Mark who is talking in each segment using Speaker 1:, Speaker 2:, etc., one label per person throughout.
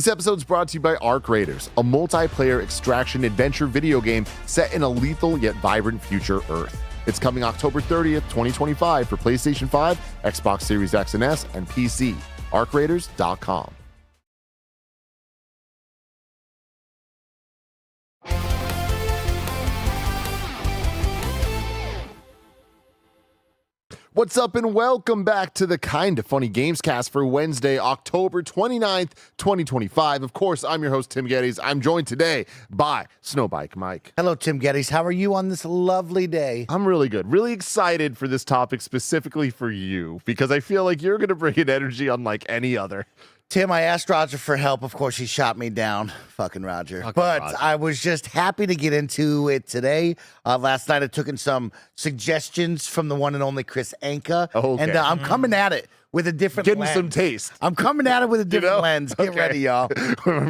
Speaker 1: This episode is brought to you by Arc Raiders, a multiplayer extraction adventure video game set in a lethal yet vibrant future Earth. It's coming October 30th, 2025 for PlayStation 5, Xbox Series X and S, and PC. ArcRaiders.com. What's up and welcome back to the Kinda Funny Gamescast for Wednesday, October 29th, 2025. Of course, I'm your host, Tim Geddes. I'm joined today by Snowbike Mike.
Speaker 2: Hello, Tim Geddes. How are you on this lovely day?
Speaker 1: I'm really good. Really excited for this topic specifically for you because I feel like you're going to bring an energy unlike any other.
Speaker 2: Tim, I asked Roger for help. Of course, he shot me down. Fucking Roger. Roger. I was just happy to get into it today. Last night, I took in some suggestions from the one and only Chris Anka.
Speaker 1: Okay.
Speaker 2: And I'm coming at it with a different lens.
Speaker 1: Getting some taste.
Speaker 2: I'm coming at it with a different lens. Get ready, y'all.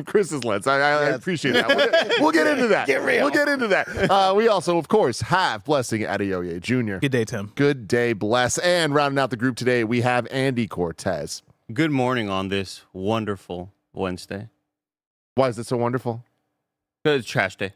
Speaker 1: Chris's lens. I appreciate that. We'll get into that.
Speaker 2: Get real.
Speaker 1: We'll get into that. We also, of course, have Blessing Adeoye Jr.
Speaker 3: Good day, Tim.
Speaker 1: Good day, Bless. And rounding out the group today, we have Andy Cortez.
Speaker 4: Good morning on this wonderful Wednesday.
Speaker 1: Why is it so wonderful?
Speaker 4: It's trash day.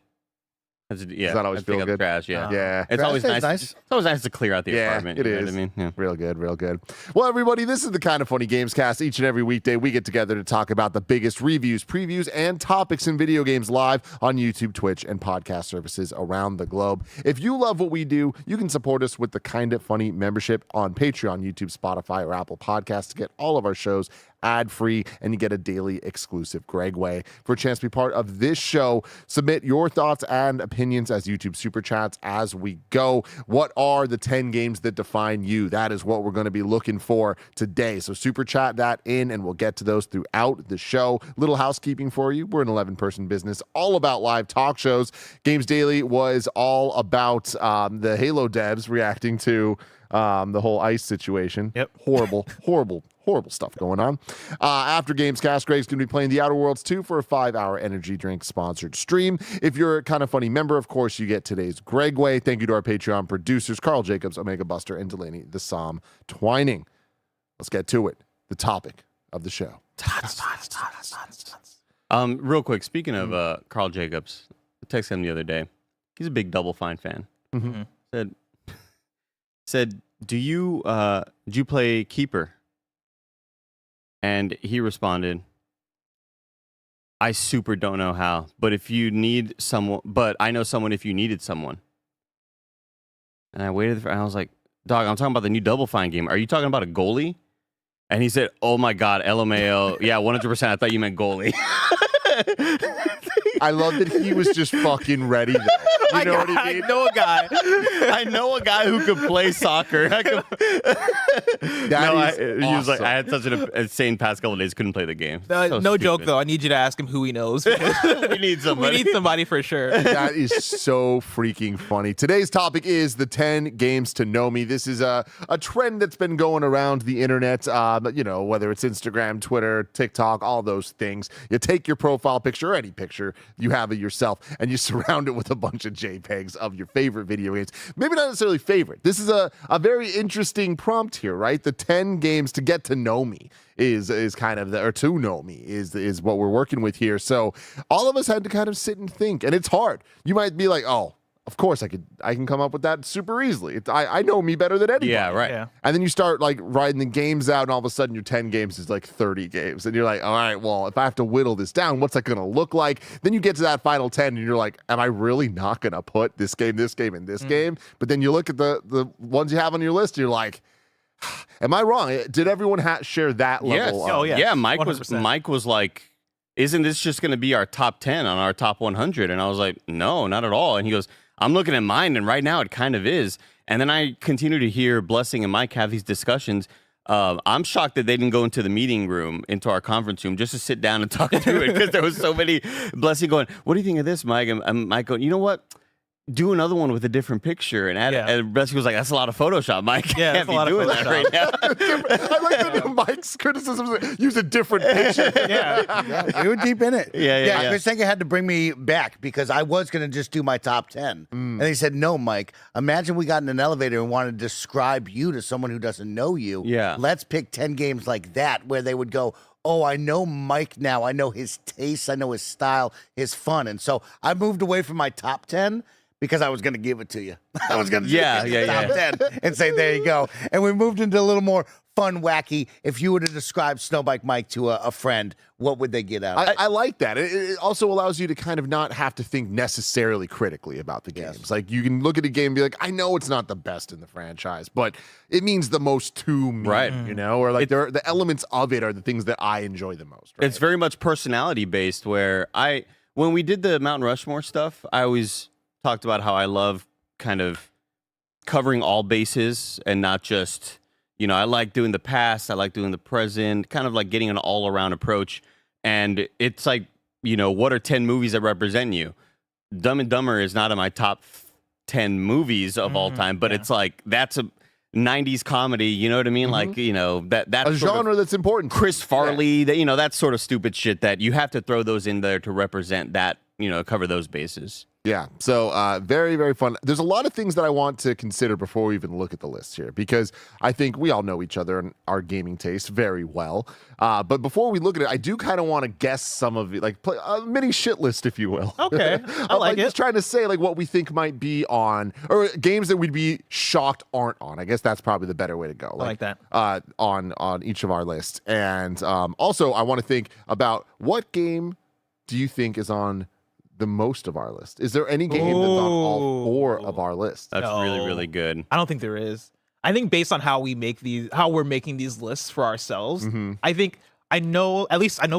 Speaker 1: Does that always feel good?
Speaker 4: Trash, yeah.
Speaker 1: Yeah.
Speaker 4: It's
Speaker 2: Trash
Speaker 4: always
Speaker 2: day's
Speaker 4: nice. It's always nice to clear out the apartment.
Speaker 1: It
Speaker 4: you know
Speaker 1: is.
Speaker 4: what I mean? Yeah.
Speaker 1: Real good, real good. Well, everybody, this is the Kinda Funny Gamescast. Each and every weekday, we get together to talk about the biggest reviews, previews, and topics in video games live on YouTube, Twitch, and podcast services around the globe. If you love what we do, you can support us with the Kinda Funny membership on Patreon, YouTube, Spotify, or Apple Podcasts to get all of our shows ad-free, and you get a daily exclusive Greg Way. For a chance to be part of this show, submit your thoughts and opinions as YouTube Superchats as we go. What are the 10 games that define you? That is what we're going to be looking for today. So Superchat that in, and we'll get to those throughout the show. Little housekeeping for you. We're an 11-person business, all about live talk shows. Games Daily was all about the Halo devs reacting to the whole ice situation.
Speaker 3: Yep.
Speaker 1: Horrible stuff going on. After Gamescast, Greg's going to be playing The Outer Worlds 2 for a 5-hour energy drink sponsored stream. If you're a Kinda Funny member, of course, you get today's Greg Way. Thank you to our Patreon producers, Carl Jacobs, Omega Buster, and Delaney the Psalm Twining. Let's get to it. The topic of the show.
Speaker 4: Real quick, speaking of Carl Jacobs, I texted him the other day. He's a big Double Fine fan.
Speaker 1: Mm-hmm.
Speaker 4: Said, do you play Keeper? And he responded, I super don't know how, but if you need someone, but I know someone if you needed someone. And I waited and I was like, dog, I'm talking about the new Double Fine game. Are you talking about a goalie? And he said, oh my God, LMAO. Yeah, 100%. I thought you meant goalie.
Speaker 1: I love that he was just fucking ready though. You know what I mean?
Speaker 4: I know a guy who could play soccer. He was like, I had such an insane past couple of days, couldn't play the game.
Speaker 3: No joke though. I need you to ask him who he knows.
Speaker 4: We need somebody.
Speaker 3: We need somebody for sure.
Speaker 1: That is so freaking funny. Today's topic is the 10 games to know me. This is a trend that's been going around the internet, whether it's Instagram, Twitter, TikTok, all those things. You take your profile picture or any picture you have of yourself and you surround it with a bunch of JPEGs of your favorite video games. Maybe not necessarily favorite. This is a very interesting prompt here, right? The 10 games to get to know me is kind of or to know me is what we're working with here. So all of us had to kind of sit and think, and it's hard. You might be like, oh, of course I can come up with that super easily. I know me better than anybody.
Speaker 4: Yeah, right.
Speaker 3: Yeah.
Speaker 1: And then you start like writing the games out, and all of a sudden your 10 games is like 30 games. And you're like, all right, well, if I have to whittle this down, what's that going to look like? Then you get to that final 10 and you're like, am I really not going to put this game, and this game? But then you look at the ones you have on your list and you're like, am I wrong? Did everyone share that level?
Speaker 4: Yes.
Speaker 3: Oh, yeah.
Speaker 4: Yeah, Mike
Speaker 3: 100%.
Speaker 4: was like, isn't this just going to be our top 10 on our top 100? And I was like, no, not at all. And he goes, I'm looking at mine, and right now it kind of is. And then I continue to hear Blessing and Mike have these discussions. I'm shocked that they didn't go into the meeting room, into our conference room, just to sit down and talk through it, because there was so many. Blessing going, what do you think of this, Mike? And Mike going, you know what? Do another one with a different picture. And Blessing was like, that's a lot of Photoshop, Mike.
Speaker 3: Yeah,
Speaker 4: Can't be doing that right now.
Speaker 1: I like that Mike's criticism is use a different picture.
Speaker 2: Yeah, we were deep in it.
Speaker 4: Yeah.
Speaker 2: Chris Anka had to bring me back because I was going to just do my top 10. And he said, no, Mike, imagine we got in an elevator and wanted to describe you to someone who doesn't know you.
Speaker 4: Yeah.
Speaker 2: Let's pick 10 games like that where they would go, oh, I know Mike now. I know his taste. I know his style, his fun. And so I moved away from my top 10 because I was going to give it to you. I was going to top 10 and say, there you go. And we moved into a little more fun, wacky. If you were to describe Snowbike Mike to a friend, what would they get out of it?
Speaker 1: I like that. It also allows you to kind of not have to think necessarily critically about the games.
Speaker 2: Yes.
Speaker 1: Like you can look at a game and be like, I know it's not the best in the franchise, but it means the most to me,
Speaker 4: Right.
Speaker 1: you know? Or like the elements of it are the things that I enjoy the most. Right?
Speaker 4: It's very much personality based. Where when we did the Mount Rushmore stuff, I always talked about how I love kind of covering all bases and not just, I like doing the past, I like doing the present, kind of like getting an all around approach. And it's like, what are 10 movies that represent you? Dumb and Dumber is not in my top 10 movies of all time, but it's like, that's a 90s comedy, you know what I mean? Like, that's
Speaker 1: a genre that's important.
Speaker 4: Chris Farley, that sort of stupid shit that you have to throw those in there to represent that, cover those bases.
Speaker 1: Yeah, so very, very fun. There's a lot of things that I want to consider before we even look at the list here, because I think we all know each other and our gaming taste very well. But before we look at it, I do kind of want to guess some of it, like play a mini shit list, if you will.
Speaker 3: Okay, I like it.
Speaker 1: Just trying to say like what we think might be on, or games that we'd be shocked aren't on. I guess that's probably the better way to go.
Speaker 3: I like that.
Speaker 1: On each of our lists. And also, I want to think about what game do you think is on the most of our list? Is there any game that's on all 4 of our list?
Speaker 4: That's really, really good.
Speaker 3: I don't think there is. I think based on how we're making these lists for ourselves, I know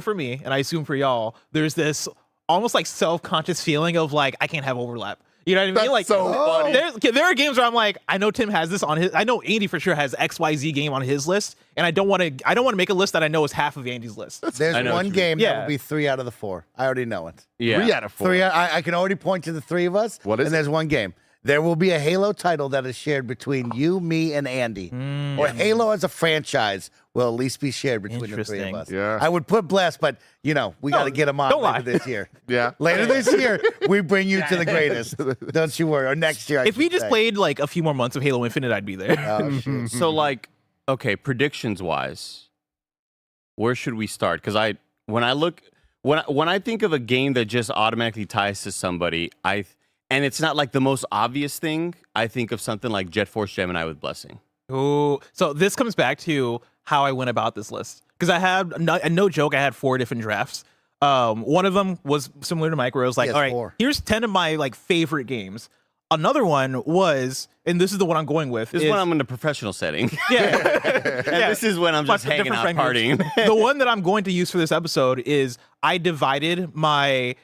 Speaker 3: for me, and I assume for y'all, there's this almost like self-conscious feeling of like, I can't have overlap. You know what I mean?
Speaker 1: That's
Speaker 3: Like,
Speaker 1: so funny.
Speaker 3: There are games where I'm like, I know Tim has this on his. I know Andy for sure has XYZ game on his list, and I don't want to make a list that I know is half of Andy's list.
Speaker 2: There's one game that will be 3 out of the 4. I already know it.
Speaker 4: Yeah.
Speaker 1: 3 out of 4.
Speaker 2: 3. I can already point to the 3 of us.
Speaker 1: What is
Speaker 2: and
Speaker 1: it?
Speaker 2: there's one game. There will be a Halo title that is shared between you, me, and Andy. Or Halo as a franchise will at least be shared between the 3 of us.
Speaker 1: Yeah.
Speaker 2: I would put Bless, but we got to get him on later this year.
Speaker 1: Yeah.
Speaker 2: Later this year, we bring you to the greatest. Don't you worry. Or next year.
Speaker 3: If we just played like a few more months of Halo Infinite, I'd be there.
Speaker 2: Oh, shit.
Speaker 4: So like, okay, predictions wise, where should we start? Because when I think of a game that just automatically ties to somebody, and it's not like the most obvious thing, I think of something like Jet Force Gemini with Blessing.
Speaker 3: Ooh, so this comes back to how I went about this list, because I had no joke, I had 4 different drafts. One of them was similar to Mike, where I was like, all right,
Speaker 2: 4.
Speaker 3: here's 10 of my like favorite games. Another one was, and this is the one I'm going with.
Speaker 4: This is when I'm in a professional setting.
Speaker 3: Yeah.
Speaker 4: And this is when I'm just hanging out, partying.
Speaker 3: The one that I'm going to use for this episode is I divided my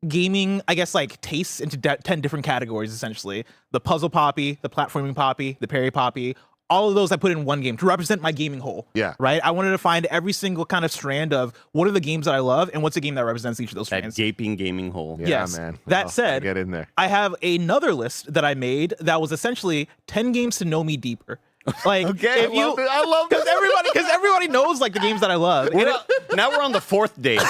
Speaker 3: gaming, I guess, like tastes into 10 different categories, essentially. The puzzle poppy, the platforming poppy, the parry poppy, all of those I put in one game to represent my gaming whole.
Speaker 1: Yeah.
Speaker 3: Right? I wanted to find every single kind of strand of what are the games that I love and what's a game that represents each of those
Speaker 4: That
Speaker 3: strands.
Speaker 4: gaping gaming hole.
Speaker 1: Yeah,
Speaker 3: Yes.
Speaker 1: man.
Speaker 3: That said,
Speaker 1: get in there.
Speaker 3: I have another list that I made that was essentially 10 games to know me deeper. Like,
Speaker 1: Okay,
Speaker 3: if
Speaker 1: I love this.
Speaker 3: because everybody knows like the games that I love. And
Speaker 4: Now we're on the 4th date.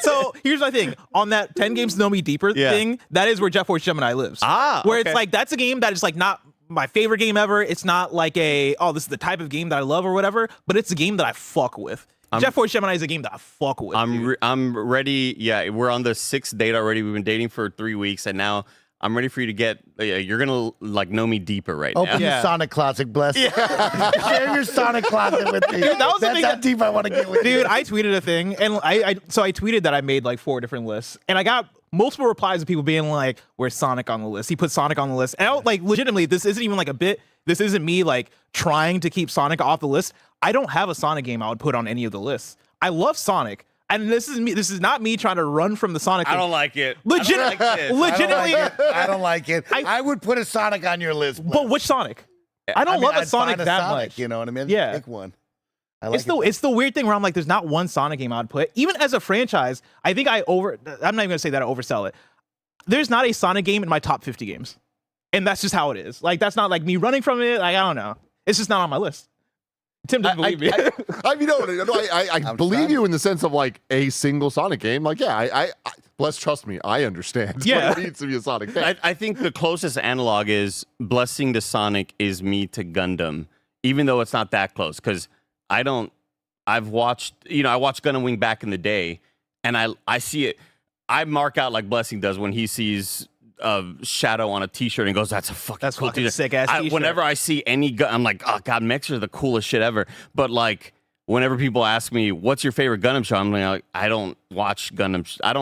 Speaker 3: so here's my thing on that 10 games to know me deeper thing. That is where Jet Force Gemini lives. Where it's like that's a game that is like not my favorite game ever. It's not like this is the type of game that I love or whatever. But it's a game that I fuck with. Jet Force Gemini is a game that I fuck with.
Speaker 4: I'm ready. Yeah, we're on the 6th date already. We've been dating for 3 weeks, and now I'm ready for you to get. You're gonna like know me deeper right
Speaker 2: Open
Speaker 4: now.
Speaker 2: your Sonic closet, Bless. Share your Sonic closet with me.
Speaker 3: Dude, that was the
Speaker 2: That's
Speaker 3: thing
Speaker 2: how
Speaker 3: that-
Speaker 2: deep I want to get with you.
Speaker 3: Dude, I tweeted a thing, and I tweeted that I made like 4 different lists, and I got multiple replies of people being like, "Where's Sonic on the list?" He put Sonic on the list, and I like legitimately, this isn't even like a bit. This isn't me like trying to keep Sonic off the list. I don't have a Sonic game I would put on any of the lists. I love Sonic. And this is me. This is not me trying to run from the Sonic.
Speaker 4: I don't like it.
Speaker 3: Legitimately,
Speaker 2: I don't like it. I would put a Sonic on your list. Bless.
Speaker 3: But which Sonic? I don't love a
Speaker 2: I'd
Speaker 3: Sonic
Speaker 2: find a
Speaker 3: that
Speaker 2: Sonic,
Speaker 3: much.
Speaker 2: You know what I mean?
Speaker 3: Yeah.
Speaker 2: Pick one. I like
Speaker 3: It's the weird thing where I'm like, there's not one Sonic game I'd put. Even as a franchise, I think I'm not even gonna say that I oversell it. There's not a Sonic game in my top 50 games. And that's just how it is. Like that's not like me running from it. Like I don't know. It's just not on my list. Tim doesn't believe me.
Speaker 1: I believe you in the sense of like a single Sonic game. Like, yeah, I Bless, trust me, I understand.
Speaker 3: Yeah.
Speaker 1: What it means to be a Sonic fan.
Speaker 4: I think the closest analog is Blessing to Sonic is me to Gundam, even though it's not that close. Because I don't I've watched, I watched Gun and Wing back in the day, and I see it. I mark out like Blessing does when he sees Shadow on a T-shirt and goes, "That's
Speaker 3: That's
Speaker 4: cool
Speaker 3: fucking
Speaker 4: T-shirt."
Speaker 3: sick ass T-shirt.
Speaker 4: Whenever I see any gun, I'm like, "Oh God, mechs are the coolest shit ever." But like, whenever people ask me, "What's your favorite Gundam show?" I'm like, I don't watch Gundam. I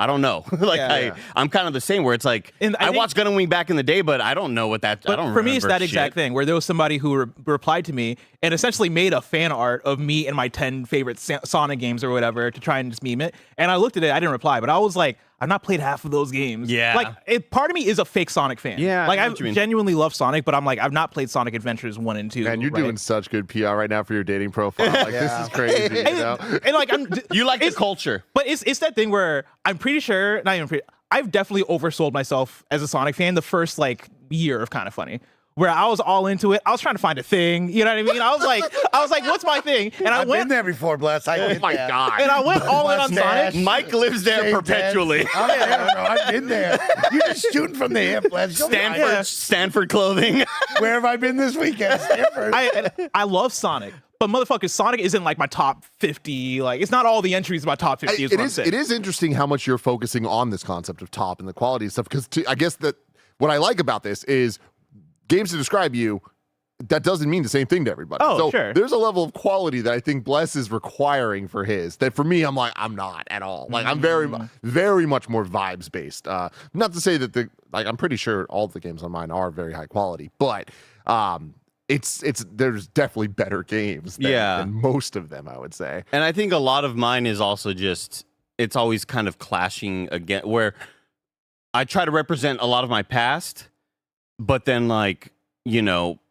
Speaker 4: don't know. Like I'm kind of the same where it's like I watched Gun and Wing back in the day, but I don't know what that. I don't.
Speaker 3: For me, it's that
Speaker 4: shit.
Speaker 3: exact thing where there was somebody who replied to me and essentially made a fan art of me and my 10 favorite Sonic games or whatever to try and just meme it. And I looked at it, I didn't reply, but I was like, I've not played half of those games.
Speaker 4: Yeah.
Speaker 3: Like, part of me is a fake Sonic fan.
Speaker 4: Yeah.
Speaker 3: Like,
Speaker 4: I know
Speaker 3: I
Speaker 4: what you mean.
Speaker 3: genuinely love Sonic, but I'm like, I've not played Sonic Adventures 1 and 2.
Speaker 1: Man, you're doing such good PR right now for your dating profile. Like, this is crazy, you know?
Speaker 3: And like,
Speaker 4: You like the culture.
Speaker 3: But it's that thing where I'm pretty sure, I've definitely oversold myself as a Sonic fan the first like year of Kind of Funny, where I was all into it. I was trying to find a thing, you know what I mean? I was like, what's my thing? And
Speaker 2: I've been there before, Bless.
Speaker 1: Oh my God.
Speaker 3: And I went all in on
Speaker 2: Mustache.
Speaker 3: Sonic.
Speaker 4: Mike lives there
Speaker 2: Shaved
Speaker 4: perpetually.
Speaker 2: heads. I've been there. You're just shooting from the hip, Bless. You'll be all right.
Speaker 4: Stanford clothing.
Speaker 2: Where have I been this weekend? Stanford.
Speaker 3: I love Sonic, but motherfucker, Sonic isn't like my top 50. Like, it's not all the entries in my top 50. Is what I'm saying.
Speaker 1: It is interesting how much you're focusing on this concept of top and the quality and stuff, because I guess that what I like about this is games to describe you, that doesn't mean the same thing to everybody.
Speaker 3: Oh,
Speaker 1: so
Speaker 3: sure.
Speaker 1: There's a level of quality that I think Bless is requiring for his, that for me, I'm like, I'm not at all. Like, I'm very, very much more vibes based. Not to say that I'm pretty sure all the games on mine are very high quality, but there's definitely better games than most of them, I would say.
Speaker 4: And I think a lot of mine is also just, it's always kind of clashing again, where I try to represent a lot of my past, but then like,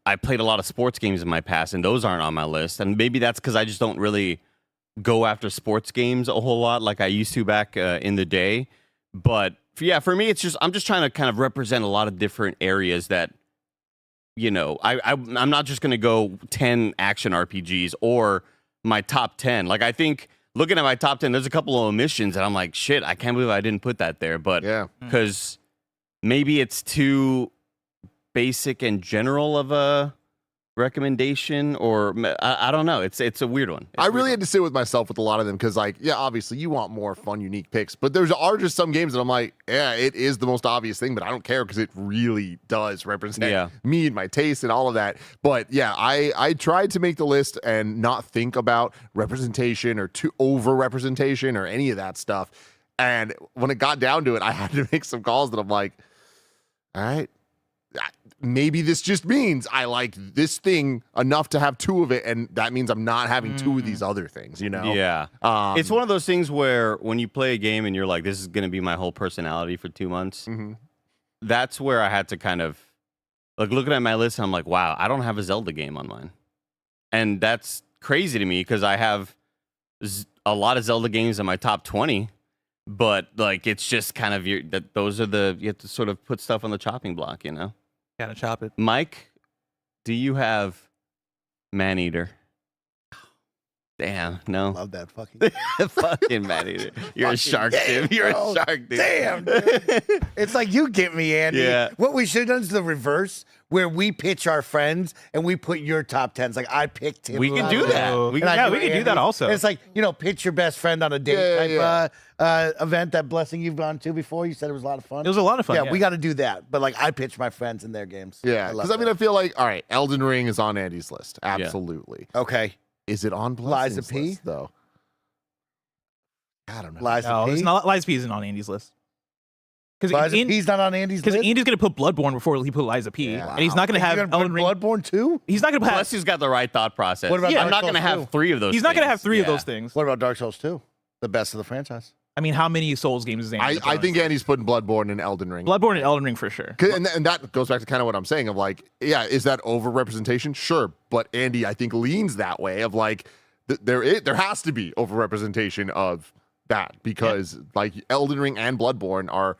Speaker 4: I played a lot of sports games in my past and those aren't on my list. And maybe that's because I just don't really go after sports games a whole lot like I used to back in the day. But for me, it's just, I'm just trying to kind of represent a lot of different areas that, I'm not just going to go 10 action RPGs or my top 10. Like, I think looking at my top 10, there's a couple of omissions and I'm like, shit, I can't believe I didn't put that there. But because maybe it's too basic and general of a recommendation, or I don't know. It's a weird one.
Speaker 1: I really had to sit with myself with a lot of them because, like, obviously you want more fun, unique picks, but there are just some games that I'm like, it is the most obvious thing, but I don't care because it really does represent me and my taste and all of that. But I tried to make the list and not think about representation or over representation or any of that stuff. And when it got down to it, I had to make some calls that I'm like, all right, maybe this just means I like this thing enough to have 2 of it, and that means I'm not having 2 of these other things,
Speaker 4: Yeah. It's one of those things where when you play a game and you're like, this is going to be my whole personality for 2 months, that's where I had to kind of, like, looking at my list, and I'm like, wow, I don't have a Zelda game on mine. And that's crazy to me because I have a lot of Zelda games in my top 20, but, like, it's just kind of you have to sort of put stuff on the chopping block,
Speaker 3: Gotta chop it.
Speaker 4: Mike, do you have Maneater? Damn, no.
Speaker 2: Love that fucking
Speaker 4: Fucking Maneater. You're a shark, dude. You're a shark, dude.
Speaker 2: Damn, dude. It's like you get me, Andy.
Speaker 4: Yeah.
Speaker 2: What we should have done is the reverse, where we pitch our friends and we put your top 10s. Like, I picked him.
Speaker 4: We can do that.
Speaker 3: We can do that also.
Speaker 2: And it's like, pitch your best friend on a date type event. That Blessing you've gone to before. You said it was a lot of fun.
Speaker 3: It was a lot of fun.
Speaker 2: Yeah, we got to do that. But like, I pitch my friends in their games.
Speaker 1: Yeah, because I feel like, all right, Elden Ring is on Andy's list. Absolutely.
Speaker 2: Okay.
Speaker 1: Is it on Blessing's
Speaker 2: Liza P?
Speaker 1: list, though? I don't know.
Speaker 2: Liza
Speaker 3: No,
Speaker 2: P?
Speaker 3: it's not. Liza P isn't on Andy's list. Because
Speaker 2: Liza P's not on Andy's list?
Speaker 3: Andy's gonna put Bloodborne before he put Liza P, and he's not gonna have Elden Ring.
Speaker 2: Bloodborne 2?
Speaker 3: He's not gonna have.
Speaker 4: Unless he's got the right thought process.
Speaker 2: What about
Speaker 4: I'm
Speaker 2: Dark
Speaker 4: not going to
Speaker 2: Souls
Speaker 4: have
Speaker 2: 2?
Speaker 4: 3 of those
Speaker 3: He's not gonna
Speaker 4: things.
Speaker 3: have 3 of those things.
Speaker 2: What about Dark Souls 2? The best of the franchise.
Speaker 3: I mean, how many Souls games is Andy?
Speaker 1: I think Andy's putting Bloodborne and Elden Ring.
Speaker 3: Bloodborne and Elden Ring for sure.
Speaker 1: And that goes back to kind of what I'm saying of like, is that over representation? Sure, but Andy, I think, leans that way of like, there has to be over representation of that because like Elden Ring and Bloodborne are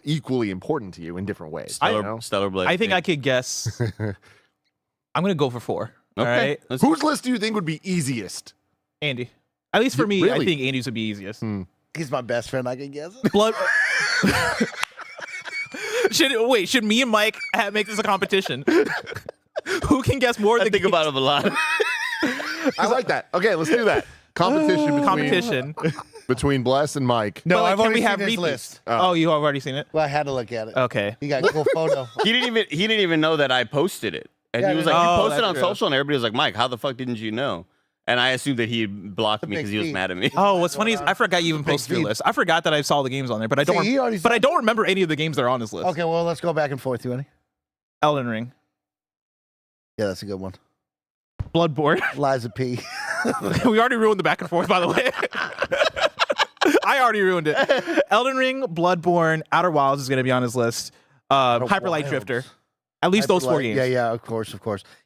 Speaker 1: equally important to you in different ways.
Speaker 4: Stellar Blade.
Speaker 3: I think I could guess. I'm gonna go for 4. All right,
Speaker 1: Whose list do you think would be easiest?
Speaker 3: Andy. At least for me,
Speaker 1: Really?
Speaker 3: I think Andy's would be easiest.
Speaker 2: He's my best friend, I can guess.
Speaker 3: Blood. Should me and Mike make this a competition? Who can guess more?
Speaker 4: I think about him a lot.
Speaker 1: I like that. Okay, let's do that.
Speaker 3: Competition.
Speaker 1: Between Bless and Mike.
Speaker 2: No,
Speaker 3: But, like,
Speaker 2: I've
Speaker 3: can
Speaker 2: already
Speaker 3: we have
Speaker 2: seen his
Speaker 3: repeats?
Speaker 2: list.
Speaker 3: Oh, you have already seen it?
Speaker 2: Well, I had to look at it.
Speaker 3: Okay.
Speaker 2: You got a cool photo.
Speaker 4: He didn't even know that I posted it. And
Speaker 2: Yeah,
Speaker 4: he was
Speaker 2: I
Speaker 4: like,
Speaker 2: didn't
Speaker 4: you
Speaker 3: know.
Speaker 4: posted
Speaker 3: Oh,
Speaker 4: on
Speaker 3: that's true.
Speaker 4: social, and everybody was like, Mike, how the fuck didn't you know? And I assumed that he had blocked me
Speaker 2: big
Speaker 4: because he was
Speaker 2: feat.
Speaker 4: mad at me.
Speaker 3: Oh, what's funny is I forgot you even posted your
Speaker 2: feed.
Speaker 3: list. I forgot that I saw the games on there, but I don't.
Speaker 2: See, he already
Speaker 3: but
Speaker 2: saw-
Speaker 3: I don't remember any of the games that are on this list.
Speaker 2: Okay, well, let's go back and forth, you ready?
Speaker 3: Elden Ring,
Speaker 2: Yeah, that's a good one.
Speaker 3: Bloodborne.
Speaker 2: Liza P.
Speaker 3: We already ruined the back and forth, by the way. I already ruined it. Elden Ring, Bloodborne, Outer Wilds is going to be on his list. Hyper Light
Speaker 2: Wilds.
Speaker 3: Drifter. At least those 4 games.
Speaker 2: Yeah, of course.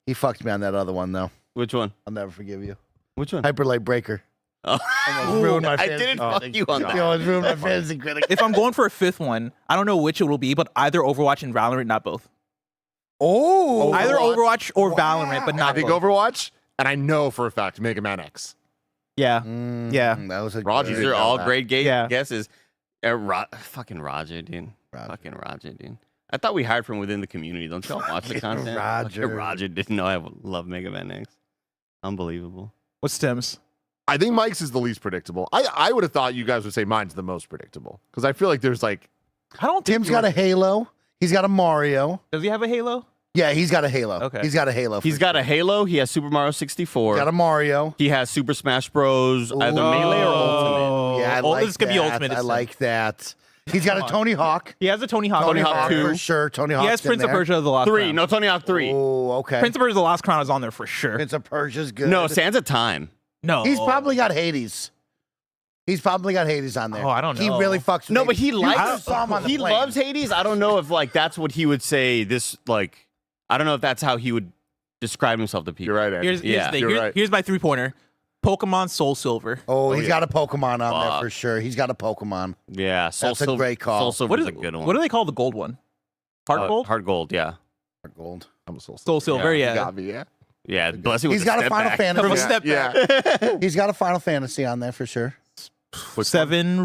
Speaker 2: He fucked me on that other one, though.
Speaker 4: Which one?
Speaker 2: I'll never forgive you.
Speaker 4: Which one?
Speaker 2: Hyper Light Breaker.
Speaker 4: Oh.
Speaker 2: Almost ruined my
Speaker 4: I
Speaker 2: fantasy
Speaker 4: didn't
Speaker 2: critic.
Speaker 4: fuck you on that.
Speaker 2: You almost ruined my fantasy critic.
Speaker 3: If I'm going for a 5th one, I don't know which it will be, but either Overwatch and Valorant, not both.
Speaker 2: Oh,
Speaker 3: Either Overwatch or
Speaker 2: Wow.
Speaker 3: Valorant, but
Speaker 1: I
Speaker 3: not
Speaker 1: think
Speaker 3: both.
Speaker 1: Overwatch, and I know for a fact Mega Man X.
Speaker 3: Yeah. Yeah.
Speaker 2: That was a
Speaker 1: Roger,
Speaker 4: These
Speaker 1: didn't
Speaker 4: are
Speaker 1: know
Speaker 4: all
Speaker 1: that.
Speaker 4: great
Speaker 3: Yeah.
Speaker 4: guesses. Fucking Roger, dude.
Speaker 2: Roger.
Speaker 4: Fucking Roger, dude. I thought we hired from within the community. Don't y'all watch the
Speaker 2: Fucking
Speaker 4: content?
Speaker 2: Roger.
Speaker 4: Fucking Roger didn't know I love Mega Man X. Unbelievable.
Speaker 3: What's Tim's?
Speaker 1: I think Mike's is the least predictable. I would have thought you guys would say mine's the most predictable because I feel like there's like
Speaker 3: I don't think
Speaker 2: Tim's got a Halo. He's got a Mario.
Speaker 3: Does he have a Halo?
Speaker 2: Yeah, he's got a Halo.
Speaker 3: Okay.
Speaker 2: He's got a Halo.
Speaker 4: He's got a Halo. He has Super Mario 64.
Speaker 2: got a Mario.
Speaker 4: He has Super Smash Bros. Either
Speaker 2: Ooh.
Speaker 4: Melee or Ultimate.
Speaker 2: Yeah, I
Speaker 3: Oh,
Speaker 2: like
Speaker 3: this could be
Speaker 2: that.
Speaker 3: Ultimate.
Speaker 2: I
Speaker 3: It's
Speaker 2: like that. He's got a
Speaker 3: on.
Speaker 2: Tony Hawk.
Speaker 3: He has a Tony Hawk.
Speaker 4: Tony Hawk 2.
Speaker 2: for sure. Tony Hawk.
Speaker 3: He has Prince of Persia: The Lost
Speaker 4: 3.
Speaker 3: Crown.
Speaker 4: No, Tony Hawk 3.
Speaker 2: Oh, okay.
Speaker 3: Prince of Persia: The Lost Crown is on there for sure.
Speaker 2: Prince of Persia's good.
Speaker 4: No, Sands of Time.
Speaker 3: No,
Speaker 2: He's probably got Hades. He's probably got Hades on there.
Speaker 3: Oh, I don't
Speaker 2: He
Speaker 3: know.
Speaker 2: really fucks with
Speaker 4: No,
Speaker 2: Hades.
Speaker 4: but he
Speaker 2: You
Speaker 4: likes.
Speaker 2: saw him on the
Speaker 4: He
Speaker 2: plane.
Speaker 4: loves Hades. I don't know if like that's what he would say. This like, I don't know if that's how he would describe himself to people.
Speaker 1: you're right. Andy.
Speaker 3: Here's
Speaker 4: Yeah,
Speaker 3: the thing.
Speaker 1: you're
Speaker 3: Here's,
Speaker 1: right.
Speaker 3: here's my 3-pointer. Pokemon Soul Silver.
Speaker 2: Oh, he's
Speaker 1: yeah.
Speaker 2: got a Pokemon on there
Speaker 4: Fuck.
Speaker 2: for sure. He's got a Pokemon.
Speaker 4: Yeah, Soul
Speaker 2: That's a
Speaker 4: Silver.
Speaker 2: great call.
Speaker 4: Soul Silver
Speaker 3: What
Speaker 4: is
Speaker 3: is
Speaker 4: a good one.
Speaker 3: What do they call the gold one? Heart Gold?
Speaker 4: Heart Gold. Yeah,
Speaker 2: Gold.
Speaker 1: I'm a soul.
Speaker 3: Soul Silver.
Speaker 1: You
Speaker 3: Yeah.
Speaker 1: got me. Yeah.
Speaker 4: yeah. Blessing.
Speaker 2: He's got a Final
Speaker 3: From a
Speaker 2: Fantasy.
Speaker 3: step back.
Speaker 1: Yeah.
Speaker 2: He's got a Final Fantasy on there for sure.
Speaker 3: 7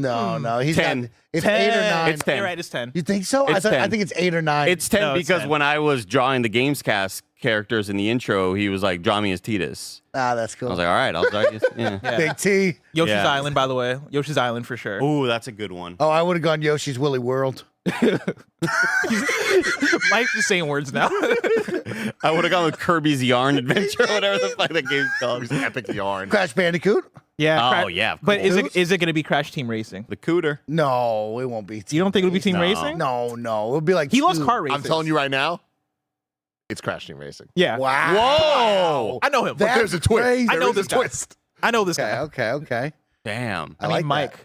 Speaker 2: No, he's
Speaker 4: 10.
Speaker 2: got. It's
Speaker 3: 10.
Speaker 2: 8 or 9.
Speaker 4: It's 10.
Speaker 3: You're right. It's 10.
Speaker 2: You think so?
Speaker 4: It's
Speaker 2: I
Speaker 4: 10.
Speaker 2: think it's 8 or 9.
Speaker 4: It's 10
Speaker 3: No, it's
Speaker 4: because
Speaker 3: 10.
Speaker 4: when I was drawing the Gamescast characters in the intro, he was like, "Draw me as Titus."
Speaker 2: that's cool.
Speaker 4: I was like, "All right, I'll draw you." Yeah.
Speaker 3: Yeah.
Speaker 2: Big T.
Speaker 3: Yoshi's
Speaker 4: Yeah.
Speaker 3: Island, by the way. Yoshi's Island for sure.
Speaker 4: Ooh, that's a good one.
Speaker 2: Oh, I would have gone Yoshi's Woolly World.
Speaker 3: Mike's just saying words now.
Speaker 4: I would have gone with Kirby's Yarn Adventure, whatever the fuck that game's called.
Speaker 1: Epic yarn.
Speaker 2: Crash Bandicoot?
Speaker 3: yeah.
Speaker 4: Oh, yeah, of
Speaker 3: But is
Speaker 2: course.
Speaker 3: it going to be Crash Team Racing?
Speaker 4: The Cooter.
Speaker 2: No, it won't be.
Speaker 3: You don't think it'll be Team
Speaker 4: No.
Speaker 3: Racing?
Speaker 2: No. It'll be like
Speaker 3: He loves
Speaker 2: 2.
Speaker 3: car racing.
Speaker 1: I'm telling you right now, it's Crash Team Racing.
Speaker 3: Yeah.
Speaker 2: Wow.
Speaker 4: Whoa.
Speaker 3: I know him.
Speaker 2: That's
Speaker 1: There's a twist.
Speaker 2: crazy.
Speaker 3: I know
Speaker 1: There is
Speaker 3: this
Speaker 1: a
Speaker 3: guy.
Speaker 1: twist.
Speaker 3: I know this guy.
Speaker 2: Okay.
Speaker 4: Damn.
Speaker 3: I mean,
Speaker 2: like
Speaker 3: Mike.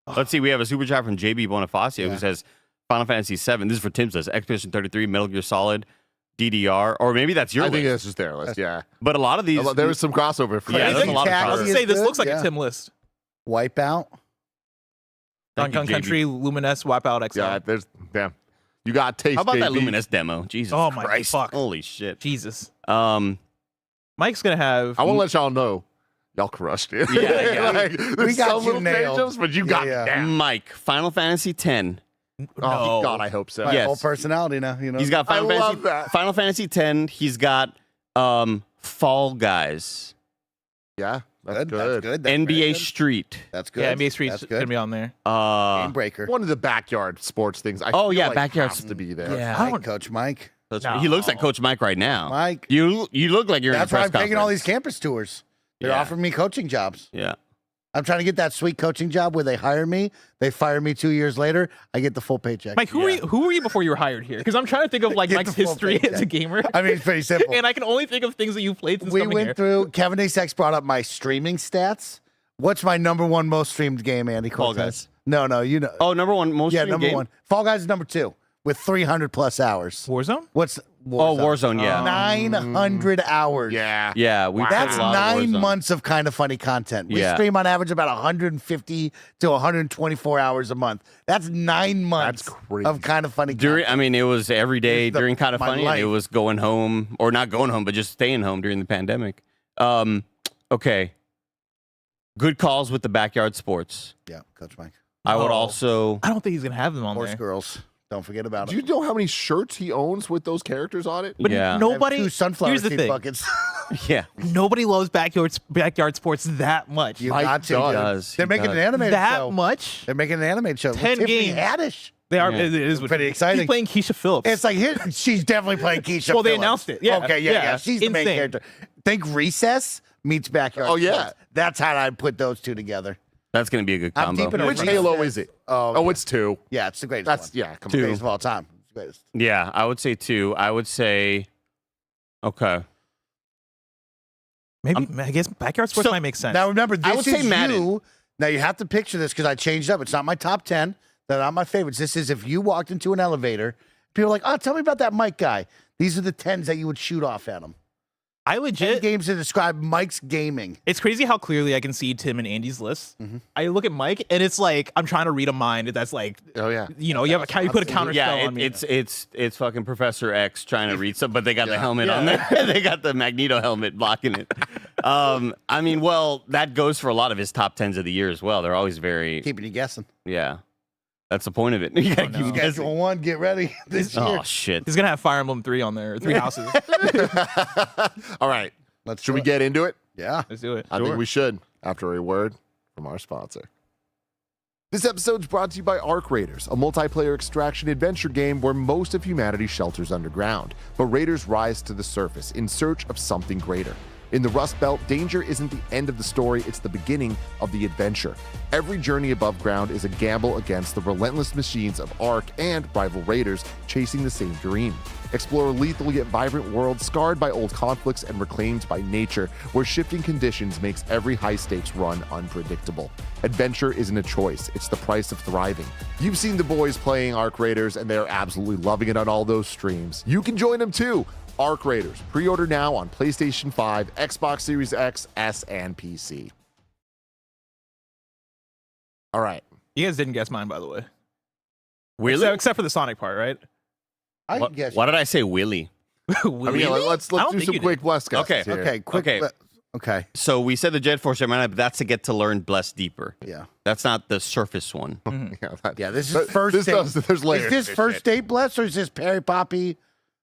Speaker 2: that.
Speaker 4: Let's see. We have a super chat from JB Bonifacio
Speaker 2: Yeah.
Speaker 4: who says Final Fantasy VII. This is for Tim's list. Expedition 33, Metal Gear Solid, DDR, or maybe that's your
Speaker 1: I
Speaker 4: list.
Speaker 1: think that's just their list. Yeah.
Speaker 4: But a lot of these.
Speaker 1: There was some crossover for
Speaker 4: Yeah,
Speaker 1: you.
Speaker 4: there's a lot of
Speaker 3: I was
Speaker 4: cars.
Speaker 3: going to say, this
Speaker 2: Good,
Speaker 3: looks like
Speaker 2: yeah.
Speaker 3: a Tim list.
Speaker 2: Wipeout.
Speaker 4: Thank you,
Speaker 3: Donkey Kong
Speaker 4: JB.
Speaker 3: Country, Luminous, Wipeout XL.
Speaker 1: Yeah, there's damn. You got taste.
Speaker 4: How about that
Speaker 1: JB.
Speaker 4: Luminous demo? Jesus
Speaker 3: Oh my
Speaker 4: Christ.
Speaker 3: fuck.
Speaker 4: Holy shit.
Speaker 3: Jesus.
Speaker 4: Mike's
Speaker 3: Mike's going to have...
Speaker 1: I want to let y'all know, y'all crushed it.
Speaker 4: Yeah.
Speaker 1: Like, there's
Speaker 2: We got
Speaker 1: some
Speaker 2: you
Speaker 1: little
Speaker 2: nailed.
Speaker 1: change-ups, but you
Speaker 2: Yeah,
Speaker 1: got
Speaker 2: yeah.
Speaker 1: it down.
Speaker 4: Mike, Final Fantasy X.
Speaker 3: No.
Speaker 1: Oh God, I hope so.
Speaker 2: My
Speaker 4: Yes.
Speaker 2: whole personality now, you know.
Speaker 4: He's got
Speaker 1: I
Speaker 4: Final
Speaker 1: love
Speaker 4: Fantasy,
Speaker 1: that.
Speaker 4: Final Fantasy X. He's got Fall Guys,
Speaker 1: Yeah, that's
Speaker 2: good.
Speaker 1: good.
Speaker 2: That's good. That's
Speaker 4: NBA
Speaker 2: very good.
Speaker 4: Street.
Speaker 2: That's good.
Speaker 3: Yeah, NBA Street's
Speaker 2: That's
Speaker 3: going to
Speaker 2: good.
Speaker 3: be on there.
Speaker 2: Game Breaker.
Speaker 1: One of the backyard sports things. I
Speaker 4: Oh,
Speaker 1: feel
Speaker 4: yeah,
Speaker 1: like
Speaker 4: backyard
Speaker 1: has to be there.
Speaker 4: Yeah.
Speaker 3: I
Speaker 2: Mike,
Speaker 3: don't-
Speaker 2: Coach Mike.
Speaker 4: He looks like Coach Mike right now.
Speaker 2: Mike.
Speaker 4: You look like you're
Speaker 2: That's
Speaker 4: in a
Speaker 2: why
Speaker 4: press
Speaker 2: I'm taking all these
Speaker 4: conference.
Speaker 2: campus tours. They're
Speaker 4: Yeah.
Speaker 2: offering me coaching jobs.
Speaker 4: Yeah.
Speaker 2: I'm trying to get that sweet coaching job where they hire me, they fire me 2 years later, I get the full paycheck.
Speaker 3: Mike, who were you before you were hired here? Because I'm trying to think of like
Speaker 2: Get
Speaker 3: Mike's
Speaker 2: the full
Speaker 3: history
Speaker 2: paycheck.
Speaker 3: as a gamer.
Speaker 2: I mean, it's pretty simple.
Speaker 3: And I can only think of things that you've played since
Speaker 2: We
Speaker 3: coming
Speaker 2: went
Speaker 3: here.
Speaker 2: through, Kevin A. Sex brought up my streaming stats. What's my number one most streamed game, Andy?
Speaker 4: Fall
Speaker 2: Cortez?
Speaker 4: Guys.
Speaker 2: No, you know.
Speaker 4: Oh, number one most
Speaker 2: yeah,
Speaker 4: streamed
Speaker 2: number
Speaker 4: game?
Speaker 2: one. Fall Guys is number 2 with 300 plus hours.
Speaker 3: Warzone?
Speaker 2: What's
Speaker 4: Oh, Warzone, yeah.
Speaker 2: 900 hours.
Speaker 1: Yeah.
Speaker 4: Yeah, we
Speaker 2: That's
Speaker 4: played a lot of
Speaker 2: 9
Speaker 4: Warzone.
Speaker 2: months of kind of funny content. We
Speaker 4: Yeah.
Speaker 2: stream on average about 150 to 124 hours a month. That's 9 months
Speaker 1: That's crazy.
Speaker 2: of kind of funny
Speaker 4: During,
Speaker 2: content.
Speaker 4: I mean, it was every day
Speaker 2: It's the-
Speaker 4: during Kind of
Speaker 2: my
Speaker 4: Funny, and
Speaker 2: life.
Speaker 4: it was going home, or not going home, but just staying home during the pandemic. Okay. Good calls with the backyard sports.
Speaker 2: Yeah, Coach Mike.
Speaker 4: I would
Speaker 3: Oh.
Speaker 4: also.
Speaker 3: I don't think he's going to have them on
Speaker 2: Horse
Speaker 3: there.
Speaker 2: Girls. Don't forget about
Speaker 1: Do
Speaker 2: it.
Speaker 1: you know how many shirts he owns with those characters on it?
Speaker 3: But
Speaker 4: Yeah.
Speaker 2: I have
Speaker 3: nobody...
Speaker 2: 2 sunflower
Speaker 3: here's the
Speaker 2: seed
Speaker 3: thing.
Speaker 2: buckets.
Speaker 4: Yeah.
Speaker 3: Nobody loves backyard sports that much.
Speaker 2: You
Speaker 1: Mike
Speaker 2: got to.
Speaker 1: does.
Speaker 2: They're making an animated
Speaker 3: that
Speaker 2: show.
Speaker 3: much?
Speaker 2: They're making an animated show.
Speaker 3: 10
Speaker 2: Tiffany
Speaker 3: games.
Speaker 2: Haddish.
Speaker 3: They are.
Speaker 4: Yeah.
Speaker 3: It is
Speaker 2: Pretty exciting.
Speaker 3: He's playing Keisha Phillips.
Speaker 2: It's like she's definitely playing Keisha.
Speaker 3: Well, they
Speaker 2: Phillips.
Speaker 3: announced it. Yeah.
Speaker 2: Okay. Yeah.
Speaker 3: Yeah.
Speaker 2: She's the main
Speaker 3: Insane.
Speaker 2: character. Think Recess meets Backyard.
Speaker 1: Oh, yeah.
Speaker 2: Sports. That's how I'd put those two together.
Speaker 4: That's going to be a good
Speaker 2: I'm
Speaker 4: combo.
Speaker 2: deep in a
Speaker 1: Which
Speaker 2: Recess.
Speaker 1: Halo is it?
Speaker 2: Oh,
Speaker 1: It's 2.
Speaker 2: yeah, it's the greatest
Speaker 1: That's
Speaker 2: one.
Speaker 1: yeah. Come
Speaker 4: Two.
Speaker 1: on.
Speaker 2: Greatest of all time. It's the greatest.
Speaker 4: Yeah, I would say 2. I would say, okay.
Speaker 3: Maybe I guess backyard sports
Speaker 4: So-
Speaker 3: might make sense.
Speaker 2: Now remember, this
Speaker 4: I would say
Speaker 2: is
Speaker 4: Madden.
Speaker 2: you. Now you have to picture this because I changed it up. It's not my top 10. They're not my favorites. This is if you walked into an elevator, people are like, oh, tell me about that Mike guy. These are the 10s that you would shoot off at him.
Speaker 3: I
Speaker 2: 10
Speaker 3: legit.
Speaker 2: games to describe Mike's gaming.
Speaker 3: It's crazy how clearly I can see Tim and Andy's list.
Speaker 2: Mm-hmm.
Speaker 3: I look at Mike and it's like I'm trying to read a mind that's like,
Speaker 1: Oh yeah.
Speaker 3: you know, you put a counter
Speaker 4: Yeah,
Speaker 3: spell on me.
Speaker 4: it's fucking Professor X trying to read something, but they got the helmet on there. They got the Magneto helmet blocking it. I mean, well, that goes for a lot of his top 10s of the year as well. They're always very,
Speaker 2: Keeping you gussing.
Speaker 4: yeah. That's the point of it. You gotta keep guessing.
Speaker 2: Schedule 1, get ready this year.
Speaker 4: Oh shit!
Speaker 3: He's gonna have Fire Emblem 3 on there, 3 houses.
Speaker 1: All right.
Speaker 2: Let's
Speaker 1: Should
Speaker 2: do
Speaker 1: we
Speaker 2: it.
Speaker 1: get into it?
Speaker 2: Yeah.
Speaker 3: Let's do it.
Speaker 1: I think we should, after a word from our sponsor. This episode is brought to you by Arc Raiders, a multiplayer extraction adventure game where most of humanity shelters underground, but raiders rise to the surface in search of something greater. In the Rust Belt, danger isn't the end of the story, it's the beginning of the adventure. Every journey above ground is a gamble against the relentless machines of Arc and rival raiders chasing the same dream. Explore a lethal yet vibrant world scarred by old conflicts and reclaimed by nature, where shifting conditions makes every high-stakes run unpredictable. Adventure isn't a choice, it's the price of thriving. You've seen the boys playing Arc Raiders, and they're absolutely loving it on all those streams. You can join them too. Arc Raiders. Pre-order now on PlayStation 5, Xbox Series X, S, and PC. All right.
Speaker 3: You guys didn't guess mine, by the way.
Speaker 4: Really?
Speaker 3: Except for the Sonic part, right?
Speaker 2: I
Speaker 4: What,
Speaker 2: can guess.
Speaker 4: why did I say Willy?
Speaker 1: I mean, yeah, let's
Speaker 3: I don't
Speaker 1: do
Speaker 3: think
Speaker 1: some
Speaker 3: you
Speaker 1: quick bless guesses
Speaker 4: Okay,
Speaker 1: here.
Speaker 2: Okay, quick.
Speaker 4: Okay.
Speaker 2: Okay.
Speaker 4: So we said the Jet Force Gemini, but that's to get to learn Bless deeper.
Speaker 2: Yeah.
Speaker 4: That's not the surface one.
Speaker 1: Yeah, that-
Speaker 2: Yeah, this is
Speaker 1: but
Speaker 2: first
Speaker 1: this
Speaker 2: date.
Speaker 1: there's layers.
Speaker 2: Is this
Speaker 1: to
Speaker 2: first
Speaker 1: shit.
Speaker 2: date bless or is this Perry Poppy,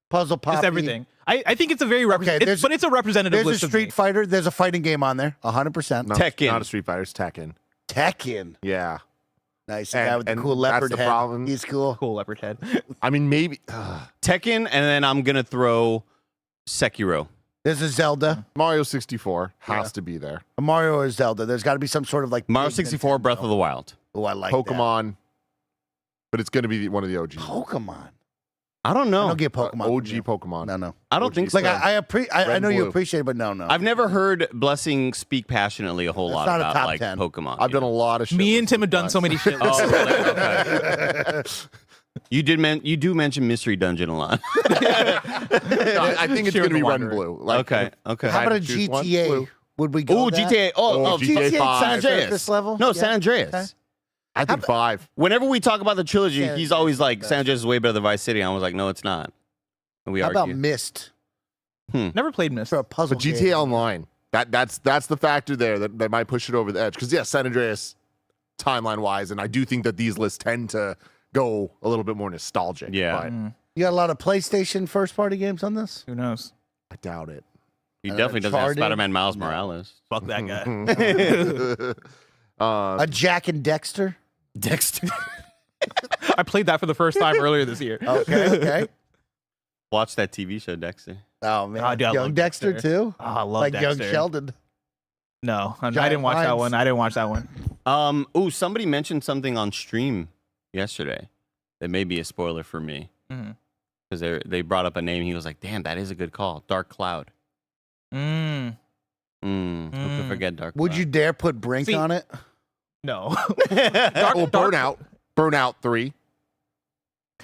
Speaker 2: Puzzle Poppy?
Speaker 3: It's everything. I think it's a very
Speaker 2: Okay,
Speaker 3: but it's a representative
Speaker 2: There's a
Speaker 3: list of
Speaker 2: Street
Speaker 3: me.
Speaker 2: Fighter. There's a fighting game on there. 100%.
Speaker 1: No,
Speaker 4: Tekken.
Speaker 1: Not a Street Fighter, it's Tekken.
Speaker 2: Tekken.
Speaker 1: Yeah.
Speaker 2: Nice. The
Speaker 1: And-
Speaker 2: guy with the
Speaker 1: and
Speaker 2: cool
Speaker 1: that's
Speaker 2: leopard
Speaker 1: the
Speaker 2: head.
Speaker 1: problem.
Speaker 2: He's cool.
Speaker 3: Cool leopard head.
Speaker 1: I mean, maybe
Speaker 4: Tekken, and then I'm gonna throw Sekiro.
Speaker 2: There's a Zelda.
Speaker 1: Mario 64 has to be there.
Speaker 2: A Mario or Zelda. There's got to be some sort of like
Speaker 4: Mario
Speaker 2: big
Speaker 4: 64,
Speaker 2: Nintendo.
Speaker 4: Breath of the Wild.
Speaker 2: Oh, I like
Speaker 1: Pokemon, but it's going to be one of the OG.
Speaker 2: that. Pokemon.
Speaker 4: I don't
Speaker 2: I
Speaker 4: know.
Speaker 2: don't get Pokemon.
Speaker 1: OG
Speaker 2: from you.
Speaker 1: Pokemon.
Speaker 2: No.
Speaker 4: I don't
Speaker 1: OG
Speaker 4: think so.
Speaker 2: Like I
Speaker 1: Red
Speaker 2: know
Speaker 1: and
Speaker 2: you
Speaker 1: blue.
Speaker 2: appreciate it, but no.
Speaker 4: I've never heard Blessing speak passionately a whole
Speaker 2: That's
Speaker 4: lot
Speaker 2: not a
Speaker 4: about
Speaker 2: top
Speaker 4: like
Speaker 2: 10.
Speaker 4: Pokemon.
Speaker 1: I've done a lot of shit.
Speaker 3: Me and
Speaker 1: with
Speaker 3: Tim have done
Speaker 1: Pokemon.
Speaker 3: so many shit.
Speaker 4: Oh, really? Okay. You do mention Mystery Dungeon a lot.
Speaker 1: No, I think it's
Speaker 3: Sure,
Speaker 1: going to be
Speaker 3: the
Speaker 1: red and
Speaker 3: Wanderer.
Speaker 1: blue. Like,
Speaker 4: Okay, okay.
Speaker 2: How about a
Speaker 1: had to choose one,
Speaker 2: GTA?
Speaker 1: blue.
Speaker 2: Would we go?
Speaker 4: Oh,
Speaker 2: that?
Speaker 4: GTA. Oh,
Speaker 1: GTA
Speaker 4: San
Speaker 1: 5.
Speaker 4: Andreas.
Speaker 2: This level?
Speaker 4: No,
Speaker 2: Yeah.
Speaker 4: San Andreas.
Speaker 2: Okay.
Speaker 1: I think 5.
Speaker 4: Whenever we talk about the trilogy,
Speaker 2: San
Speaker 4: he's always like,
Speaker 2: Andreas.
Speaker 4: San Andreas is way better than Vice City. I was like, no, it's not. And we
Speaker 2: How about
Speaker 4: argue.
Speaker 2: Myst
Speaker 3: Never played Myst.
Speaker 2: for a puzzle?
Speaker 1: But GTA
Speaker 2: game?
Speaker 1: Online, that's the factor there that might push it over the edge. Because yeah, San Andreas, timeline wise, and I do think that these lists tend to go a little bit more nostalgic.
Speaker 4: Yeah.
Speaker 1: but
Speaker 2: You got a lot of PlayStation first party games on this.
Speaker 3: Who knows?
Speaker 1: I doubt it.
Speaker 4: He definitely doesn't have
Speaker 2: Uncharted?
Speaker 4: Spider-Man Miles Morales.
Speaker 3: Fuck that guy.
Speaker 2: A Jack and Dexter.
Speaker 4: Dexter.
Speaker 3: I played that for the first time earlier this year.
Speaker 2: Okay.
Speaker 4: Watch that TV show, Dexter.
Speaker 2: Oh man,
Speaker 3: Oh, dude, I
Speaker 2: Young
Speaker 3: love
Speaker 2: Dexter,
Speaker 3: Dexter.
Speaker 2: too.
Speaker 3: Oh, I love
Speaker 2: Like
Speaker 3: Dexter.
Speaker 2: Young Sheldon.
Speaker 3: No, I
Speaker 2: Giant
Speaker 3: didn't watch that
Speaker 2: Lions.
Speaker 3: one. I didn't watch that one.
Speaker 4: Somebody mentioned something on stream yesterday that may be a spoiler for me.
Speaker 3: Mhm.
Speaker 4: Because they brought up a name. He was like, damn, that is a good call. Dark Cloud.
Speaker 3: Mm,
Speaker 4: Who could forget Dark Cloud?
Speaker 2: Would you dare put Brink
Speaker 3: See-
Speaker 2: on it?
Speaker 3: no.
Speaker 1: Oh, Burnout 3.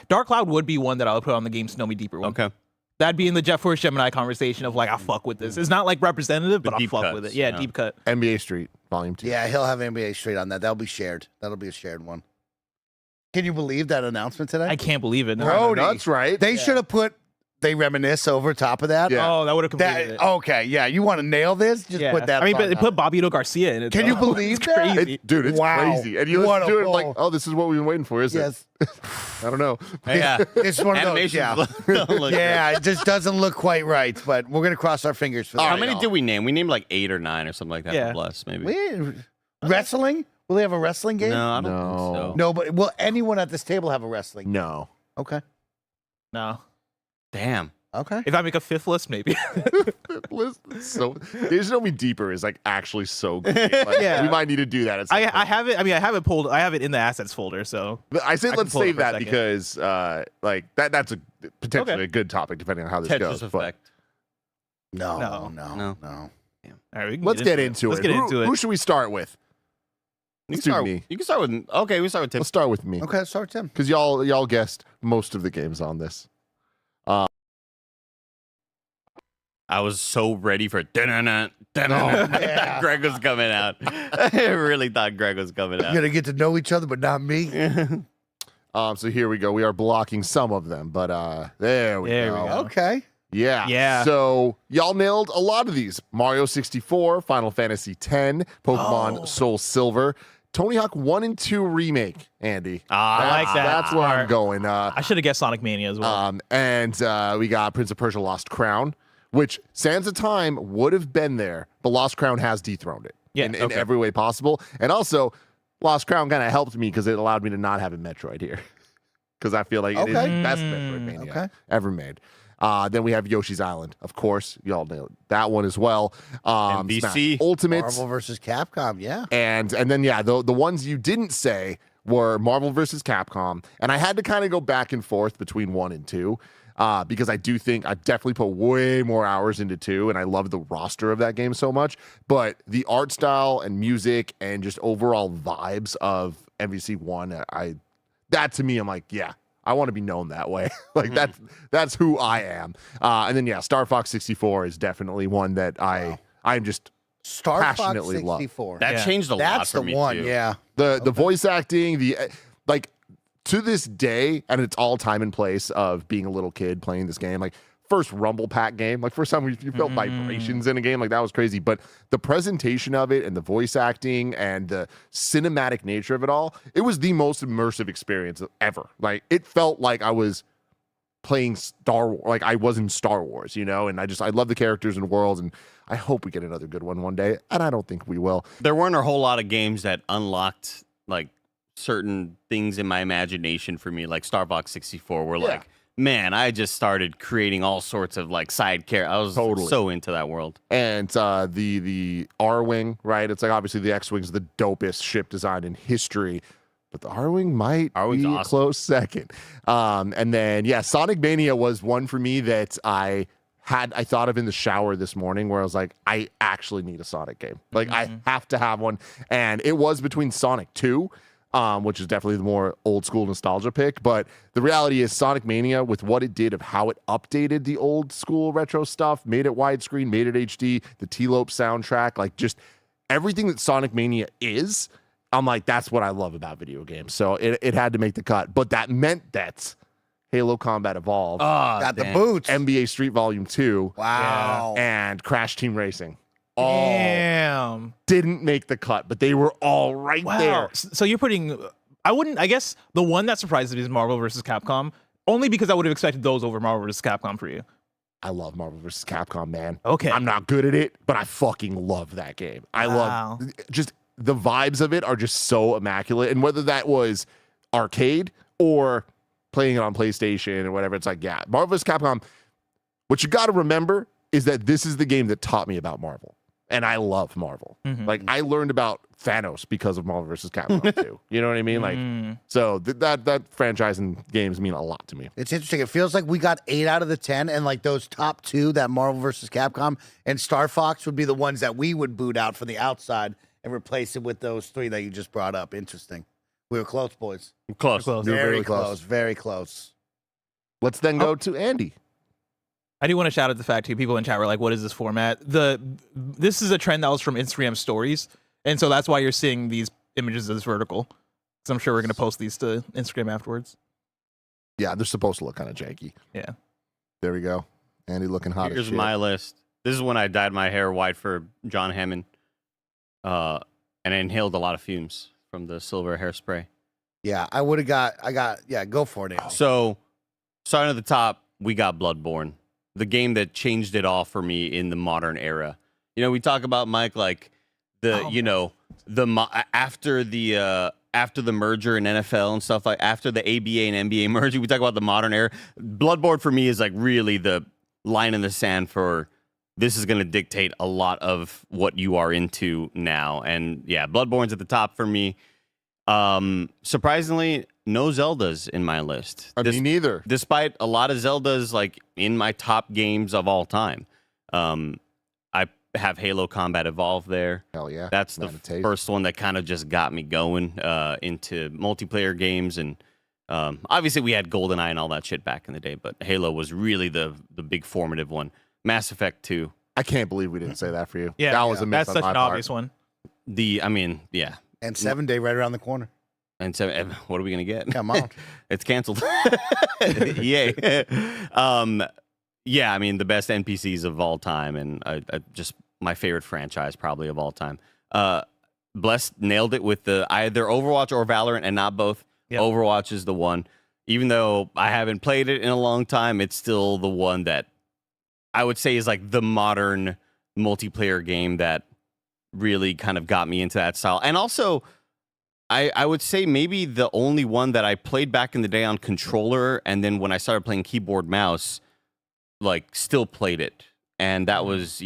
Speaker 3: Dark Cloud would be one that I would put on the Game Snow Me Deeper one.
Speaker 4: Okay.
Speaker 3: That'd be in the Jet Force Gemini conversation of like, I fuck with this. It's not like representative,
Speaker 4: The
Speaker 3: but I
Speaker 4: deep
Speaker 3: fuck with
Speaker 4: cuts,
Speaker 3: it. Yeah,
Speaker 4: yeah.
Speaker 3: deep cut.
Speaker 1: NBA Street Volume 2.
Speaker 2: Yeah, he'll have NBA straight on that. That'll be shared. That'll be a shared one. Can you believe that announcement today?
Speaker 3: I can't believe it. No.
Speaker 2: Bro,
Speaker 1: That's right.
Speaker 2: They should have put they reminisce over top of that.
Speaker 1: Yeah.
Speaker 3: Oh, that would have completed it.
Speaker 2: Okay, yeah. You want to nail this? Just
Speaker 3: Yeah.
Speaker 2: put that.
Speaker 3: I mean,
Speaker 2: song
Speaker 3: but it
Speaker 2: on.
Speaker 3: put Bobito Garcia in it.
Speaker 2: Can you
Speaker 3: though.
Speaker 2: believe
Speaker 3: It's
Speaker 2: that?
Speaker 3: crazy.
Speaker 1: Dude, it's
Speaker 2: Wow.
Speaker 1: crazy. And you
Speaker 2: What
Speaker 1: listen to
Speaker 2: a
Speaker 1: it like,
Speaker 2: ball.
Speaker 1: oh, this is what we've been waiting for, isn't
Speaker 2: Yes.
Speaker 1: it? I don't know.
Speaker 4: Yeah.
Speaker 2: It's one of those.
Speaker 4: Animations
Speaker 2: Yeah.
Speaker 4: don't look
Speaker 2: Yeah, it just doesn't look quite right, but we're gonna cross our fingers for
Speaker 4: good.
Speaker 2: that.
Speaker 4: How many did we name? We named like 8 or 9 or something like that
Speaker 3: Yeah.
Speaker 4: for Bless, maybe.
Speaker 2: Wrestling? Will they have a wrestling game?
Speaker 4: No, I don't
Speaker 1: No.
Speaker 4: think so.
Speaker 2: No, but will anyone at this table have a wrestling?
Speaker 1: No.
Speaker 2: Okay.
Speaker 3: No.
Speaker 4: Damn.
Speaker 2: Okay.
Speaker 3: If I make a 5th list, maybe.
Speaker 1: So Days Know Me Deeper is like actually so good. Like,
Speaker 3: Yeah.
Speaker 1: we might need to do that. At some
Speaker 3: I
Speaker 1: point.
Speaker 3: have it. I mean, I have it pulled. I have it in the assets folder. So
Speaker 1: But I say
Speaker 3: I can
Speaker 1: let's
Speaker 3: pull it
Speaker 1: save
Speaker 3: for a
Speaker 1: that
Speaker 3: second.
Speaker 1: because like that's a potentially
Speaker 3: Okay.
Speaker 1: a good topic depending on how this
Speaker 4: Tetris
Speaker 1: goes. But
Speaker 4: effect.
Speaker 2: No.
Speaker 4: No.
Speaker 3: all right, we can
Speaker 1: let's get into
Speaker 3: Let's
Speaker 1: it.
Speaker 3: get
Speaker 1: Who-
Speaker 3: into it.
Speaker 1: Who should we start with?
Speaker 4: You
Speaker 1: Let's
Speaker 4: can,
Speaker 1: do
Speaker 4: start,
Speaker 1: me.
Speaker 4: you can start with. Okay, we start with Tim.
Speaker 1: Let's start with me
Speaker 2: Okay, start Tim.
Speaker 1: because y'all guessed most of the games on this.
Speaker 4: I was so ready for
Speaker 2: yeah.
Speaker 4: Greg was coming out. I really thought Greg was coming
Speaker 2: You're
Speaker 4: out.
Speaker 2: gonna get to know each other, but not me.
Speaker 1: So here we go. We are blocking some of them, but there we
Speaker 3: There
Speaker 1: go.
Speaker 3: we go.
Speaker 2: Okay.
Speaker 1: Yeah.
Speaker 3: Yeah.
Speaker 1: So y'all nailed a lot of these. Mario 64, Final Fantasy X, Pokemon Soul Silver, Tony Hawk 1 and 2 remake, Andy.
Speaker 3: I like that.
Speaker 1: That's where I'm going.
Speaker 3: I should have guessed Sonic Mania as well.
Speaker 1: And we got Prince of Persia Lost Crown, which Sands of Time would have been there, but Lost Crown has dethroned it
Speaker 3: Yeah,
Speaker 1: in
Speaker 3: okay.
Speaker 1: every way possible. And also, Lost Crown kind of helped me because it allowed me to not have a Metroid here. Because I feel like it is the
Speaker 2: Okay.
Speaker 1: best Metroidvania
Speaker 2: Okay.
Speaker 1: ever made. Then we have Yoshi's Island, of course. Y'all nailed that one as well.
Speaker 4: MVC.
Speaker 1: Smash Ultimates.
Speaker 2: Marvel versus Capcom. Yeah.
Speaker 1: And then yeah, the ones you didn't say were Marvel versus Capcom, and I had to kind of go back and forth between 1 and 2 because I do think I definitely put way more hours into 2, and I love the roster of that game so much. But the art style and music and just overall vibes of MVC 1, that to me, I'm like, yeah, I want to be known that way. Like that's who I am. And then yeah, Star Fox 64 is definitely one that I'm just
Speaker 2: Star Fox
Speaker 1: passionately love.
Speaker 2: 64.
Speaker 4: That
Speaker 3: Yeah.
Speaker 4: changed a lot
Speaker 2: That's
Speaker 4: for
Speaker 2: the
Speaker 4: me
Speaker 2: one.
Speaker 4: too.
Speaker 2: Yeah.
Speaker 1: The voice acting, the like to this day, and it's all time and place of being a little kid playing this game. Like first Rumble Pack game, like first time you felt vibrations in a game, like that was crazy. But the presentation of it and the voice acting and the cinematic nature of it all, it was the most immersive experience ever. Like it felt like I was playing Star Wars, like I was in Star Wars, you know. And I love the characters and worlds, and I hope we get another good one day. And I don't think we will.
Speaker 4: There weren't a whole lot of games that unlocked like certain things in my imagination for me, like Star Fox 64, where like, man, I just started creating all sorts of like side characters. I was
Speaker 1: Totally.
Speaker 4: so into that world.
Speaker 1: And the R-Wing, right? It's like obviously the X-Wing's the dopest ship design in history, but the R-Wing might
Speaker 4: R-Wing's
Speaker 1: be a
Speaker 4: awesome.
Speaker 1: close second. And then yeah, Sonic Mania was one for me that I thought of in the shower this morning where I was like, I actually need a Sonic game. Like I have to have one. And it was between Sonic 2, which is definitely the more old school nostalgia pick. But the reality is Sonic Mania, with what it did of how it updated the old school retro stuff, made it widescreen, made it HD, the T-Lope soundtrack, like just everything that Sonic Mania is, I'm like, that's what I love about video games. So it had to make the cut. But that meant that Halo Combat Evolved,
Speaker 2: Got the boots.
Speaker 1: NBA Street Volume 2,
Speaker 2: Wow.
Speaker 1: and Crash Team Racing all
Speaker 3: Damn.
Speaker 1: didn't make the cut, but they were all right
Speaker 3: Wow.
Speaker 1: there.
Speaker 3: So you're putting. I guess the one that surprises me is Marvel versus Capcom, only because I would have expected those over Marvel versus Capcom for you.
Speaker 1: I love Marvel vs. Capcom, man.
Speaker 3: Okay.
Speaker 1: I'm not good at it, but I fucking love that game. I
Speaker 3: Wow.
Speaker 1: love just the vibes of it are just so immaculate. And whether that was arcade or playing it on PlayStation or whatever, it's like, yeah, Marvel vs. Capcom. What you got to remember is that this is the game that taught me about Marvel. And I love Marvel. Like I learned about Thanos because of Marvel vs. Capcom too. You know what I mean? Like, so that franchise and games mean a lot to me.
Speaker 2: It's interesting. It feels like we got 8 out of the 10, and like those top 2, that Marvel versus Capcom and Star Fox, would be the ones that we would boot out from the outside and replace it with those 3 that you just brought up. Interesting. We were close, boys.
Speaker 4: Close.
Speaker 3: Close.
Speaker 1: You're
Speaker 2: Very
Speaker 1: really
Speaker 2: close.
Speaker 1: close.
Speaker 2: Very close.
Speaker 1: Let's then go to Andy.
Speaker 3: I do want to shout out the fact too. People in chat were like, "What is this format?" This is a trend that was from Instagram stories, and so that's why you're seeing these images as vertical. Because I'm sure we're gonna post these to Instagram afterwards.
Speaker 1: Yeah, they're supposed to look kind of janky.
Speaker 3: Yeah.
Speaker 1: There we go. Andy looking hot as
Speaker 4: Here's
Speaker 1: shit.
Speaker 4: my list. This is when I dyed my hair white for John Hammond, and I inhaled a lot of fumes from the silver hairspray.
Speaker 2: Yeah, go for it, Andy.
Speaker 4: So, starting at the top, we got Bloodborne, the game that changed it all for me in the modern era. You know, we talk about, Mike, like after the merger in NFL and stuff, like after the ABA and NBA merger, we talk about the modern era. Bloodborne for me is like really the line in the sand for this is going to dictate a lot of what you are into now. And yeah, Bloodborne's at the top for me. Surprisingly, no Zeldas in my list.
Speaker 1: Me neither.
Speaker 4: Despite a lot of Zeldas like in my top games of all time. I have Halo Combat Evolved there.
Speaker 1: Hell yeah.
Speaker 4: That's the first one that kind of just got me going into multiplayer games. And obviously we had GoldenEye and all that shit back in the day, but Halo was really the big formative one. Mass Effect 2.
Speaker 1: I can't believe we didn't say that for you.
Speaker 3: Yeah,
Speaker 1: that was a miss
Speaker 3: that's
Speaker 1: on
Speaker 3: such
Speaker 1: my
Speaker 3: an
Speaker 1: part.
Speaker 3: obvious one.
Speaker 4: Yeah.
Speaker 2: And 7 Day right around the corner.
Speaker 4: And so, what are we gonna get?
Speaker 2: Come on.
Speaker 4: It's canceled. Yay. Yeah, I mean the best NPCs of all time, and I just my favorite franchise probably of all time. Blessed nailed it with the either Overwatch or Valorant, and not both. Yep. Overwatch is the one. Even though I haven't played it in a long time, it's still the one that I would say is like the modern multiplayer game that really kind of got me into that style. And also, I would say maybe the only one that I played back in the day on controller, and then when I started playing keyboard mouse, like still played it. And that was,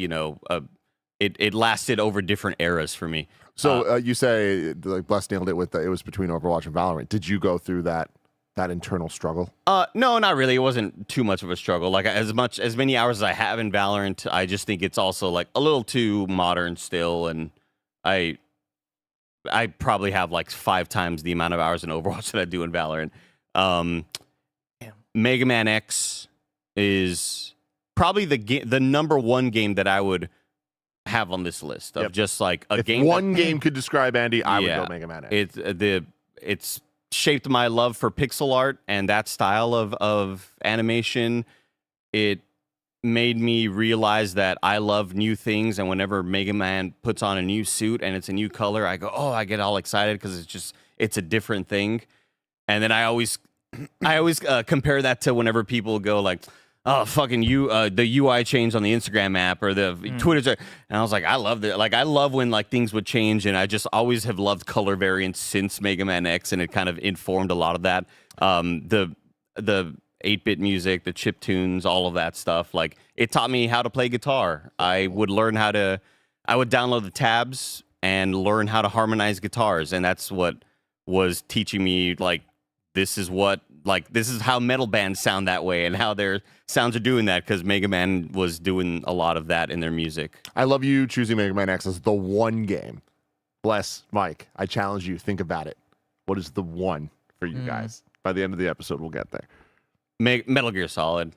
Speaker 4: it lasted over different eras for me.
Speaker 1: So you say like Bless nailed it with it was between Overwatch and Valorant. Did you go through that internal struggle?
Speaker 4: No, not really. It wasn't too much of a struggle. Like as many hours as I have in Valorant, I just think it's also like a little too modern still, and I probably have like 5 times the amount of hours in Overwatch that I do in Valorant. Mega Man X is probably the number one game that I would have on this list of just like a game.
Speaker 1: One game could describe Andy, I would go Mega Man X.
Speaker 4: It's shaped my love for pixel art and that style of animation. It made me realize that I love new things, and whenever Mega Man puts on a new suit and it's a new color, I go, oh, I get all excited because it's a different thing. And then I always compare that to whenever people go like, oh, fucking the UI change on the Instagram app or the Twitter. And I was like, I love that. Like, I love when like things would change, and I just always have loved color variants since Mega Man X, and it kind of informed a lot of that. The 8-bit music, the chip tunes, all of that stuff. Like, it taught me how to play guitar. I would download the tabs and learn how to harmonize guitars, and that's what was teaching me like this is how metal bands sound that way and how their sounds are doing that, because Mega Man was doing a lot of that in their music.
Speaker 1: I love you choosing Mega Man X as the one game. Bless, Mike, I challenge you. Think about it. What is the one for you guys? By the end of the episode, we'll get there.
Speaker 4: Metal Gear Solid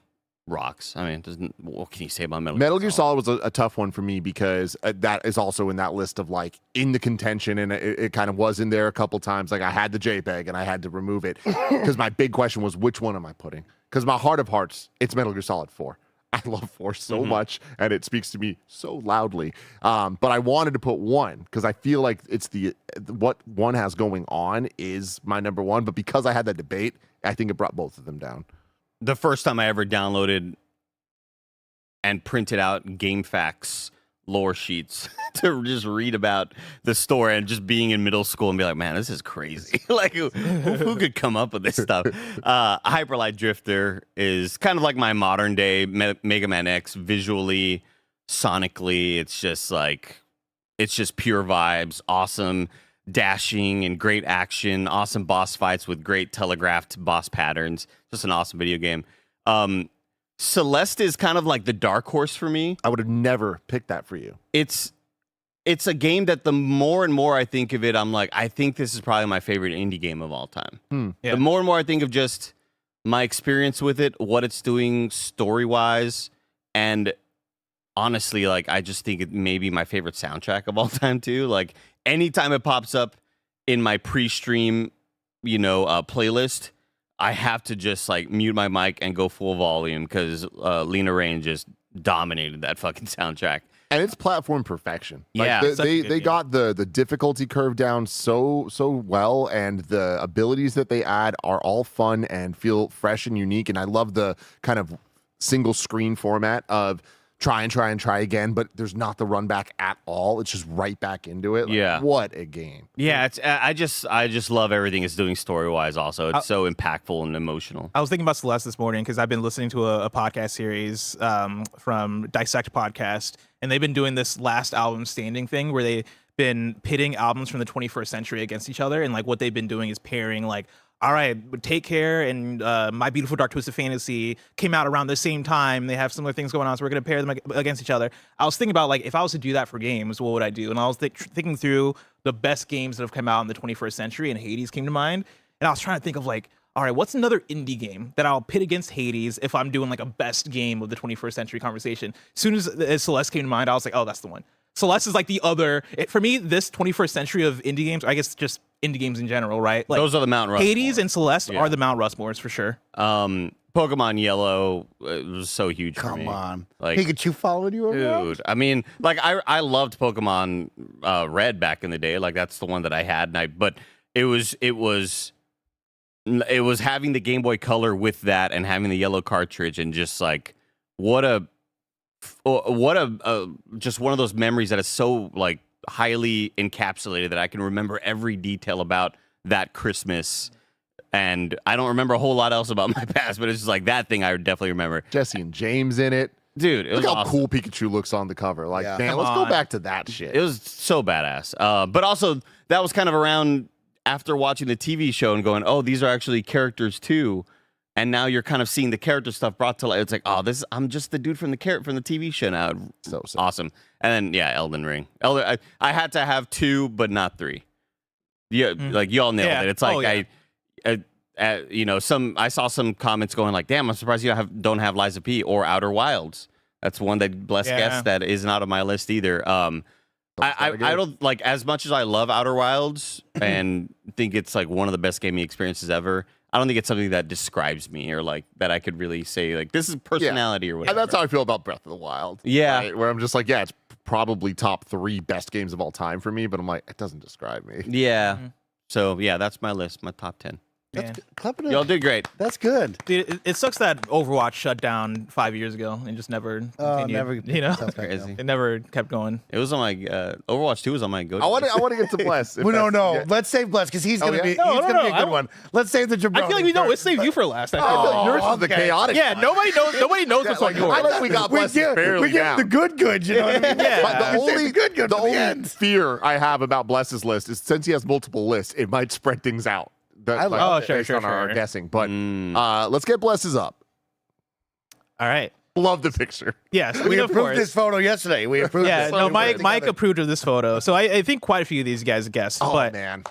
Speaker 4: rocks. I mean, what can you say about
Speaker 1: Metal Gear Solid was a tough one for me because that is also in that list of like in the contention, and it kind of was in there a couple times. Like I had the JPEG and I had to remove it because my big question was, which one am I putting? Because my heart of hearts, it's Metal Gear Solid 4. I love 4 so much, and it speaks to me so loudly. But I wanted to put 1 because I feel like it's what 1 has going on is my number 1. But because I had that debate, I think it brought both of them down.
Speaker 4: The first time I ever downloaded and printed out GameFAQs lore sheets to just read about the story, and just being in middle school and be like, man, this is crazy. Like, who could come up with this stuff? Hyper Light Drifter is kind of like my modern day Mega Man X, visually, sonically. It's just pure vibes, awesome dashing and great action, awesome boss fights with great telegraphed boss patterns. Just an awesome video game. Celeste is kind of like the dark horse for me.
Speaker 1: I would have never picked that for you.
Speaker 4: It's a game that the more and more I think of it, I'm like, I think this is probably my favorite indie game of all time.
Speaker 3: Yeah.
Speaker 4: The more and more I think of just my experience with it, what it's doing story-wise, and honestly, like, I just think it may be my favorite soundtrack of all time too. Like, anytime it pops up in my pre-stream, playlist, I have to just like mute my mic and go full volume because Lena Raine just dominated that fucking soundtrack.
Speaker 1: And it's platform perfection. Like,
Speaker 4: Yeah,
Speaker 1: they got the difficulty curve down so well, and the abilities that they add are all fun and feel fresh and unique. And I love the kind of single screen format of try again, but there's not the run back at all. It's just right back into it. Like,
Speaker 4: yeah,
Speaker 1: what a game.
Speaker 4: Yeah, it's I just love everything it's doing story wise. Also, it's so impactful and emotional.
Speaker 3: I was thinking about Celeste this morning because I've been listening to a podcast series from Dissect Podcast, and they've been doing this last album standing thing where they've been pitting albums from the 21st century against each other, and like what they've been doing is pairing like, all right, Take Care and My Beautiful Dark Twisted Fantasy came out around the same time. They have similar things going on, so we're going to pair them against each other. I was thinking about, like, if I was to do that for games, what would I do? And I was thinking through the best games that have come out in the 21st century, and Hades came to mind. And I was trying to think of, like, all right, what's another indie game that I'll pit against Hades if I'm doing, like, a best game of the 21st century conversation? As soon as Celeste came to mind, I was like, oh, that's the one. Celeste is like the other, for me, this 21st century of indie games, I guess just indie games in general, right? Like,
Speaker 4: those are the Mount Rushmore.
Speaker 3: Hades and Celeste are the Mount Rushmores for sure.
Speaker 4: Pokemon Yellow was so huge for me.
Speaker 2: Come on.
Speaker 4: Like,
Speaker 2: Pikachu followed you around?
Speaker 4: dude, I mean, like I loved Pokemon Red back in the day. Like that's the one that I had, but it was having the Game Boy Color with that and having the yellow cartridge and just like what a just one of those memories that is so like highly encapsulated that I can remember every detail about that Christmas. And I don't remember a whole lot else about my past, but it's just like that thing I definitely remember.
Speaker 1: Jesse and James in it.
Speaker 4: Dude, it
Speaker 1: Look
Speaker 4: was
Speaker 1: how
Speaker 4: awesome.
Speaker 1: cool Pikachu looks on the cover. Like,
Speaker 2: Yeah.
Speaker 1: man, let's go back to that shit.
Speaker 4: It was so badass. But also, that was kind of around after watching the TV show and going, oh, these are actually characters too. And now you're kind of seeing the character stuff brought to life. It's like, oh, I'm just the dude from the TV show now.
Speaker 1: So
Speaker 4: Awesome. And then, yeah, Elden Ring. I had to have 2, but not 3. Yeah, like you all nailed it. It's like I saw some comments going like, damn, I'm surprised you don't have Lies of P or Outer Wilds. That's one that Bless guessed that isn't out of my list either. I don't like, as much as I love Outer Wilds and think it's like one of the best gaming experiences ever, I don't think it's something that describes me or like that I could really say like this is personality or whatever.
Speaker 1: And that's how I feel about Breath of the Wild.
Speaker 4: Yeah.
Speaker 1: Right? Where I'm just like, yeah, it's probably top 3 best games of all time for me, but I'm like, it doesn't describe me.
Speaker 4: Yeah. So yeah, that's my list, my top 10.
Speaker 3: Man.
Speaker 4: Y'all did great.
Speaker 2: That's good.
Speaker 3: Dude, it sucks that Overwatch shut down 5 years ago and just never continued. You know,
Speaker 4: Crazy.
Speaker 3: it never kept going.
Speaker 4: It was on my Overwatch 2 was on my go.
Speaker 1: I want to get to Bless.
Speaker 2: Well, no. Let's save Bless because he's gonna be
Speaker 3: No,
Speaker 2: he's gonna be
Speaker 3: no,
Speaker 2: a good one. Let's save the jabroni.
Speaker 3: I feel like we know. Let's save you for last. I feel
Speaker 1: I
Speaker 3: like.
Speaker 1: thought yours is the chaotic.
Speaker 3: Yeah,
Speaker 1: one.
Speaker 3: nobody knows what's
Speaker 1: like,
Speaker 3: on yours.
Speaker 1: I like we got Bless barely
Speaker 2: we give
Speaker 1: down.
Speaker 2: the good, you know what I mean?
Speaker 3: Yeah.
Speaker 1: But the
Speaker 2: You save
Speaker 1: only,
Speaker 2: the good
Speaker 1: the
Speaker 2: for the
Speaker 1: only
Speaker 2: end.
Speaker 1: fear I have about Bless's list is since he has multiple lists, it might spread things out.
Speaker 2: I love
Speaker 3: it. Sure,
Speaker 1: based on our
Speaker 3: sure.
Speaker 1: guessing. But let's get Bless's up.
Speaker 3: All right.
Speaker 1: Love the picture.
Speaker 3: Yes,
Speaker 2: We
Speaker 3: of
Speaker 2: approved
Speaker 3: course.
Speaker 2: this photo yesterday. We approved
Speaker 3: Yeah,
Speaker 2: this
Speaker 3: no,
Speaker 2: photo.
Speaker 3: Mike approved of this photo. So I think quite a few of these guys guessed.
Speaker 1: Oh,
Speaker 3: but
Speaker 1: man.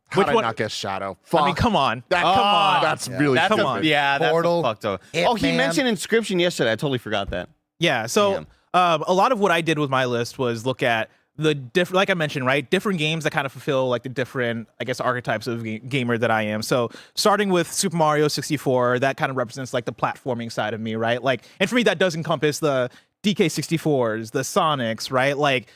Speaker 1: How did I
Speaker 3: one-
Speaker 1: not guess Shadow? Fuck.
Speaker 3: I mean, come on.
Speaker 1: Come
Speaker 3: on.
Speaker 1: That's really
Speaker 4: That's
Speaker 1: stupid.
Speaker 3: Come on.
Speaker 4: Yeah, that's
Speaker 2: Portal,
Speaker 4: fucked up.
Speaker 2: Hitman.
Speaker 4: Oh, he mentioned Inscription yesterday. I totally forgot that.
Speaker 3: Yeah. So a lot of what I did with my list was look at the different, like I mentioned, right? Different games that kind of fulfill like the different, I guess, archetypes of gamer that I am. So starting with Super Mario 64, that kind of represents like the platforming side of me, right? Like, and for me, that does encompass the DK64s, the Sonics, right? Like,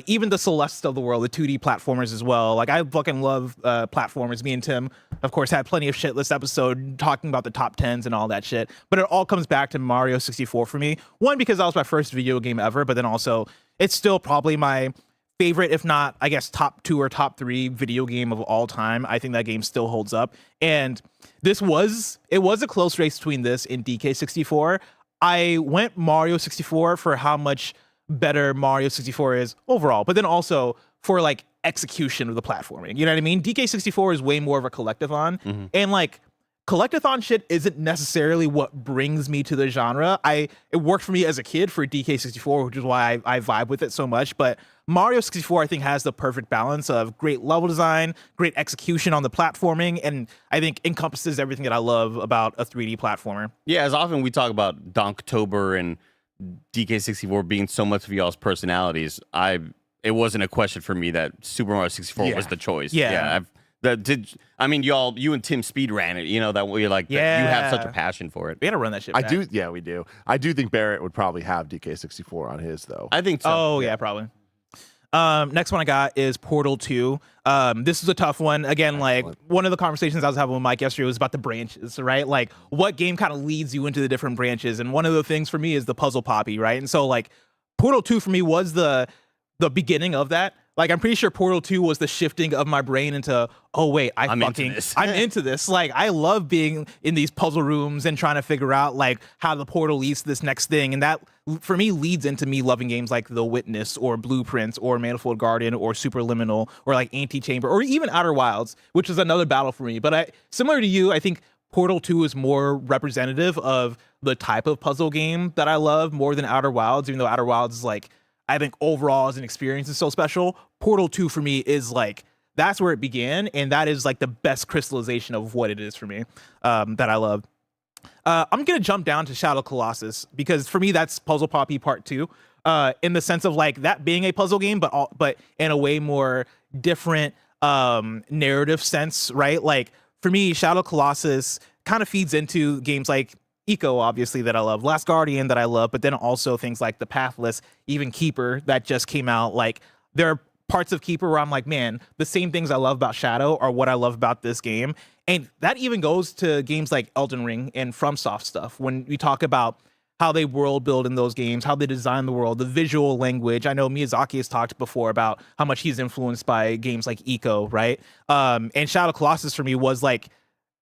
Speaker 3: even the Celeste of the world, the 2D platformers as well. Like, I fucking love platformers. Me and Tim, of course, had plenty of shit list episode talking about the top 10s and all that shit. But it all comes back to Mario 64 for me. One, because that was my first video game ever, but then also it's still probably my favorite, if not, I guess, top 2 or top 3 video game of all time. I think that game still holds up. And it was a close race between this and DK64. I went Mario 64 for how much better Mario 64 is overall, but then also for like execution of the platforming. You know what I mean? DK64 is way more of a collectathon, and like collectathon shit isn't necessarily what brings me to the genre. It worked for me as a kid for DK64, which is why I vibe with it so much. But Mario 64, I think, has the perfect balance of great level design, great execution on the platforming, and I think encompasses everything that I love about a 3D platformer.
Speaker 4: Yeah, as often we talk about Donktober and DK64 being so much of y'all's personalities, it wasn't a question for me that Super Mario 64 was the choice.
Speaker 3: Yeah.
Speaker 4: I mean, you and Tim speed ran it. You know that you're like, that you have such a passion for it.
Speaker 3: We gotta run that shit
Speaker 1: I
Speaker 3: back.
Speaker 1: do. Yeah, we do. I do think Barrett would probably have DK64 on his though.
Speaker 4: I think so.
Speaker 3: Oh yeah, probably. Next one I got is Portal 2. This is a tough one. Again, like one of the conversations I was having with Mike yesterday was about the branches, right? Like what game kind of leads you into the different branches. And one of the things for me is the puzzle poppy, right? And so like Portal 2 for me was the beginning of that. Like I'm pretty sure Portal 2 was the shifting of my brain into, oh wait, I'm into this. I'm into this. Like I love being in these puzzle rooms and trying to figure out like how the portal leads to this next thing. And that for me leads into me loving games like The Witness or Blueprints or Manifold Garden or Superliminal or like Antechamber or even Outer Wilds, which is another battle for me. But similar to you, I think Portal 2 is more representative of the type of puzzle game that I love more than Outer Wilds, even though Outer Wilds is like, I think overall as an experience is so special. Portal 2 for me is like, that's where it began. And that is like the best crystallization of what it is for me that I love. I'm going to jump down to Shadow Colossus because for me, that's Puzzle Poppy Part 2 in the sense of like that being a puzzle game, but in a way more different narrative sense, right? Like for me, Shadow Colossus kind of feeds into games like Eco, obviously, that I love, Last Guardian that I love, but then also things like The Pathless, even Keeper that just came out. Like there are parts of Keeper where I'm like, man, the same things I love about Shadow are what I love about this game. And that even goes to games like Elden Ring and FromSoft stuff. When we talk about how they world build in those games, how they design the world, the visual language. I know Miyazaki has talked before about how much he's influenced by games like Eco, right? And Shadow Colossus for me was like,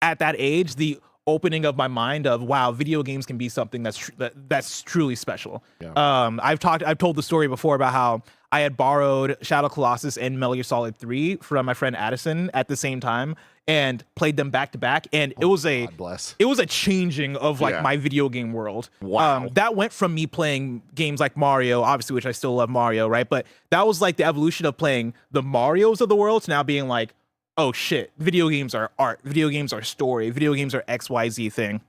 Speaker 3: at that age, the opening of my mind of wow, video games can be something that's truly special. Yeah. I've told the story before about how I had borrowed Shadow Colossus and Metal Gear Solid 3 from my friend Addison at the same time and played them back to back, and it was a changing of like my video game world.
Speaker 1: Wow.
Speaker 3: That went from me playing games like Mario, obviously, which I still love Mario, right? But that was like the evolution of playing the Marios of the world to now being like, oh shit, video games are art, video games are story, video games are XYZ thing.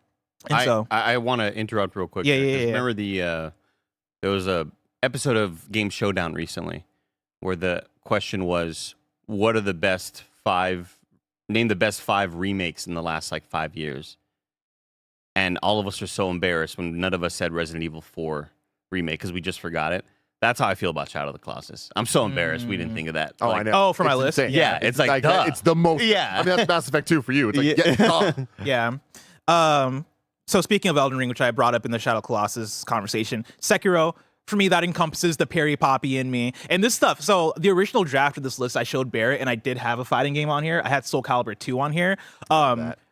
Speaker 3: And
Speaker 4: I want to interrupt real quick.
Speaker 3: Yeah.
Speaker 4: Remember there was a episode of Game Showdown recently where the question was, what are the best name the best 5 remakes in the last like 5 years? And all of us are so embarrassed when none of us said Resident Evil 4 remake because we just forgot it. That's how I feel about Shadow of the Colossus. I'm so embarrassed we didn't think of that.
Speaker 1: Oh,
Speaker 4: like,
Speaker 1: I know.
Speaker 3: Oh, for my list?
Speaker 1: Insane.
Speaker 4: Yeah, it's like duh.
Speaker 1: It's the most.
Speaker 4: Yeah.
Speaker 1: I mean, that's Mass Effect 2 for you. It's like, duh.
Speaker 3: Yeah. So speaking of Elden Ring, which I brought up in the Shadow Colossus conversation, Sekiro, for me, that encompasses the Perry Poppy in me. And this stuff, so the original draft of this list, I showed Barrett, and I did have a fighting game on here. I had Soul Calibur 2 on here.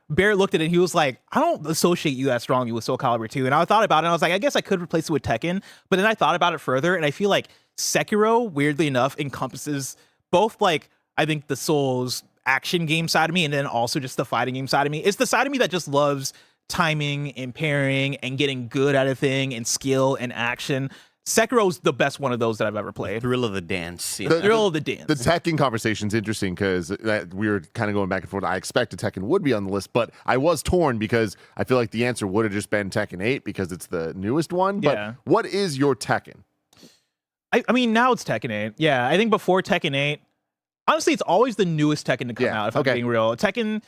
Speaker 3: Barrett looked at it and he was like, I don't associate you that strongly with Soul Calibur 2. And I thought about it and I was like, I guess I could replace it with Tekken. But then I thought about it further and I feel like Sekiro, weirdly enough, encompasses both like, I think the Souls action game side of me and then also just the fighting game side of me. It's the side of me that just loves timing and pairing and getting good at a thing and skill and action. Sekiro's the best one of those that I've ever played.
Speaker 4: Thrill of the dance.
Speaker 3: The thrill of the dance.
Speaker 1: The Tekken conversation's interesting because we were kind of going back and forth. I expected Tekken would be on the list, but I was torn because I feel like the answer would have just been Tekken 8 because it's the newest one. But what is your Tekken?
Speaker 3: I mean, now it's Tekken 8. Yeah, I think before Tekken 8, honestly, it's always the newest Tekken to come out, if I'm being real. Tekken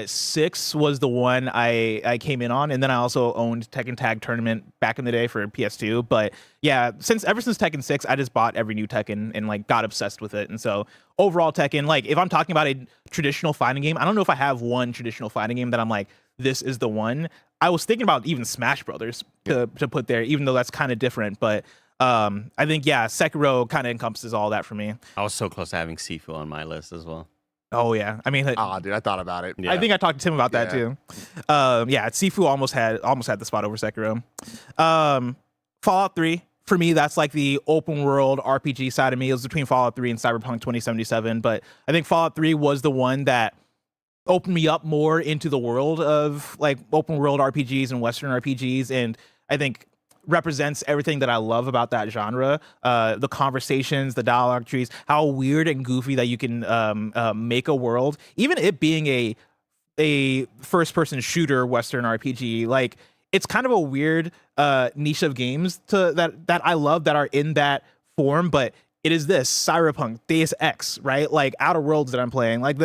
Speaker 3: 6 was the one I came in on, and then I also owned Tekken Tag Tournament back in the day for PS2. But yeah, ever since Tekken 6, I just bought every new Tekken and like got obsessed with it. And so overall Tekken, like if I'm talking about a traditional fighting game, I don't know if I have one traditional fighting game that I'm like, this is the one. I was thinking about even Smash Brothers to put there, even though that's kind of different. But I think, Sekiro kind of encompasses all that for me.
Speaker 4: I was so close to having Sifu on my list as well.
Speaker 3: Oh, yeah. I mean,
Speaker 1: dude, I thought about it.
Speaker 3: I think I talked to Tim about that, too. Sifu almost had the spot over Sekiro. Fallout 3, for me, that's like the open world RPG side of me. It was between Fallout 3 and Cyberpunk 2077. But I think Fallout 3 was the one that opened me up more into the world of like open world RPGs and Western RPGs. And I think represents everything that I love about that genre. The conversations, the dialogue trees, how weird and goofy that you can make a world. Even it being a first-person shooter Western RPG, like it's kind of a weird niche of games that I love that are in that form. But it is this Cyberpunk, Deus Ex, right? Like Outer Worlds that I'm playing. Like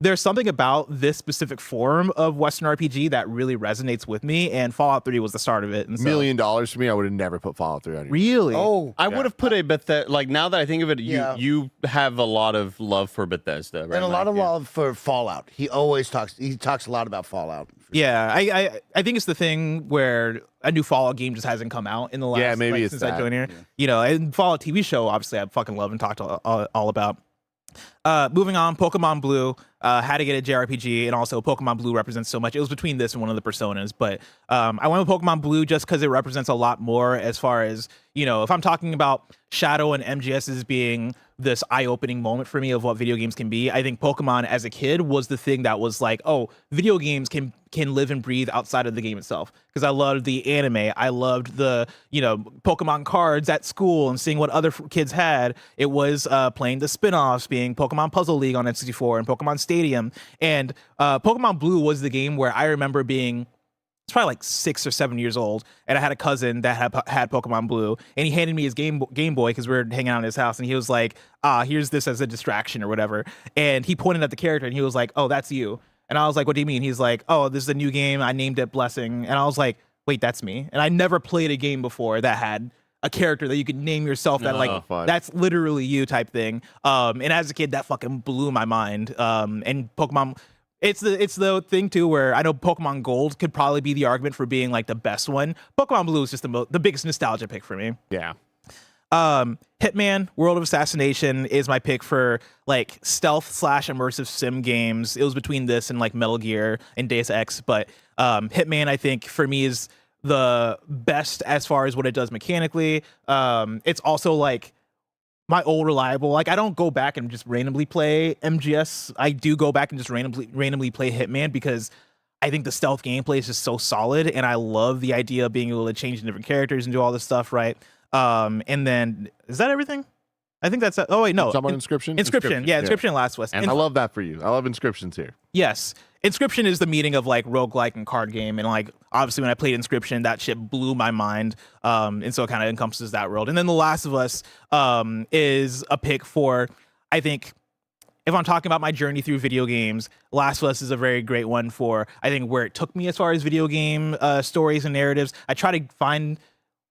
Speaker 3: there's something about this specific form of Western RPG that really resonates with me, and Fallout 3 was the start of it. And so,
Speaker 1: $1 million for me, I would have never put Fallout 3 on here.
Speaker 3: really?
Speaker 2: Oh,
Speaker 4: I would have put a Bethesda. Like now that I think of it, you have a lot of love for Bethesda, right?
Speaker 2: and a lot
Speaker 4: Mike?
Speaker 2: of love for Fallout. He always talks. He talks a lot about Fallout.
Speaker 3: Yeah, I think it's the thing where a new Fallout game just hasn't come out in the last
Speaker 1: maybe it's
Speaker 3: since
Speaker 1: that.
Speaker 3: I joined here. You know, and Fallout TV show, obviously, I fucking love and talked all about. Moving on, Pokemon Blue had to get a JRPG, and also Pokemon Blue represents so much. It was between this and one of the Personas, but I went with Pokemon Blue just because it represents a lot more as far as, you know, if I'm talking about Shadow and MGS as being this eye-opening moment for me of what video games can be, I think Pokemon as a kid was the thing that was like, oh, video games can live and breathe outside of the game itself. Because I loved the anime, I loved the, you know, Pokemon cards at school and seeing what other kids had. It was playing the spin-offs, being Pokemon Puzzle League on N64 and Pokemon Stadium. And Pokemon Blue was the game where I remember being, it's probably like 6 or 7 years old, and I had a cousin that had Pokemon Blue, and he handed me his Game Boy because we were hanging out in his house, and he was like, here's this as a distraction or whatever. And he pointed at the character, and he was like, oh, that's you. And I was like, what do you mean? He's like, oh, this is a new game. I named it Blessing. And I was like, wait, that's me. And I never played a game before that had a character that you could name yourself that
Speaker 1: fun.
Speaker 3: that's literally you type thing. And as a kid, that fucking blew my mind. And Pokemon, it's the thing too where I know Pokemon Gold could probably be the argument for being like the best one. Pokemon Blue is just the biggest nostalgia pick for me.
Speaker 1: Yeah.
Speaker 3: Hitman World of Assassination is my pick for like stealth / immersive sim games. It was between this and like Metal Gear and Deus Ex, but Hitman I think for me is the best as far as what it does mechanically. It's also like my old reliable. Like I don't go back and just randomly play MGS. I do go back and just randomly play Hitman because I think the stealth gameplay is just so solid, and I love the idea of being able to change different characters and do all this stuff, right? And then is that everything? I think that's it. Oh wait, no.
Speaker 1: Someone Inscription?
Speaker 3: Inscription. Yeah, Inscription and Last West.
Speaker 1: And I love that for you. I love Inscriptions here.
Speaker 3: Yes. Inscription is the meeting of like roguelike and card game, and like obviously when I played Inscription, that shit blew my mind. And so it kind of encompasses that world. And then The Last of Us is a pick for, I think, if I'm talking about my journey through video games, Last of Us is a very great one for, I think, where it took me as far as video game stories and narratives. I try to find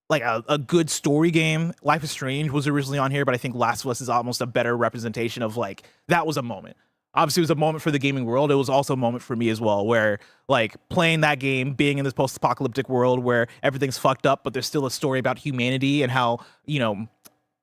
Speaker 3: like a good story game. Life is Strange was originally on here, but I think Last of Us is almost a better representation of like, that was a moment. Obviously, it was a moment for the gaming world. It was also a moment for me as well, where like playing that game, being in this post-apocalyptic world where everything's fucked up, but there's still a story about humanity and how, you know,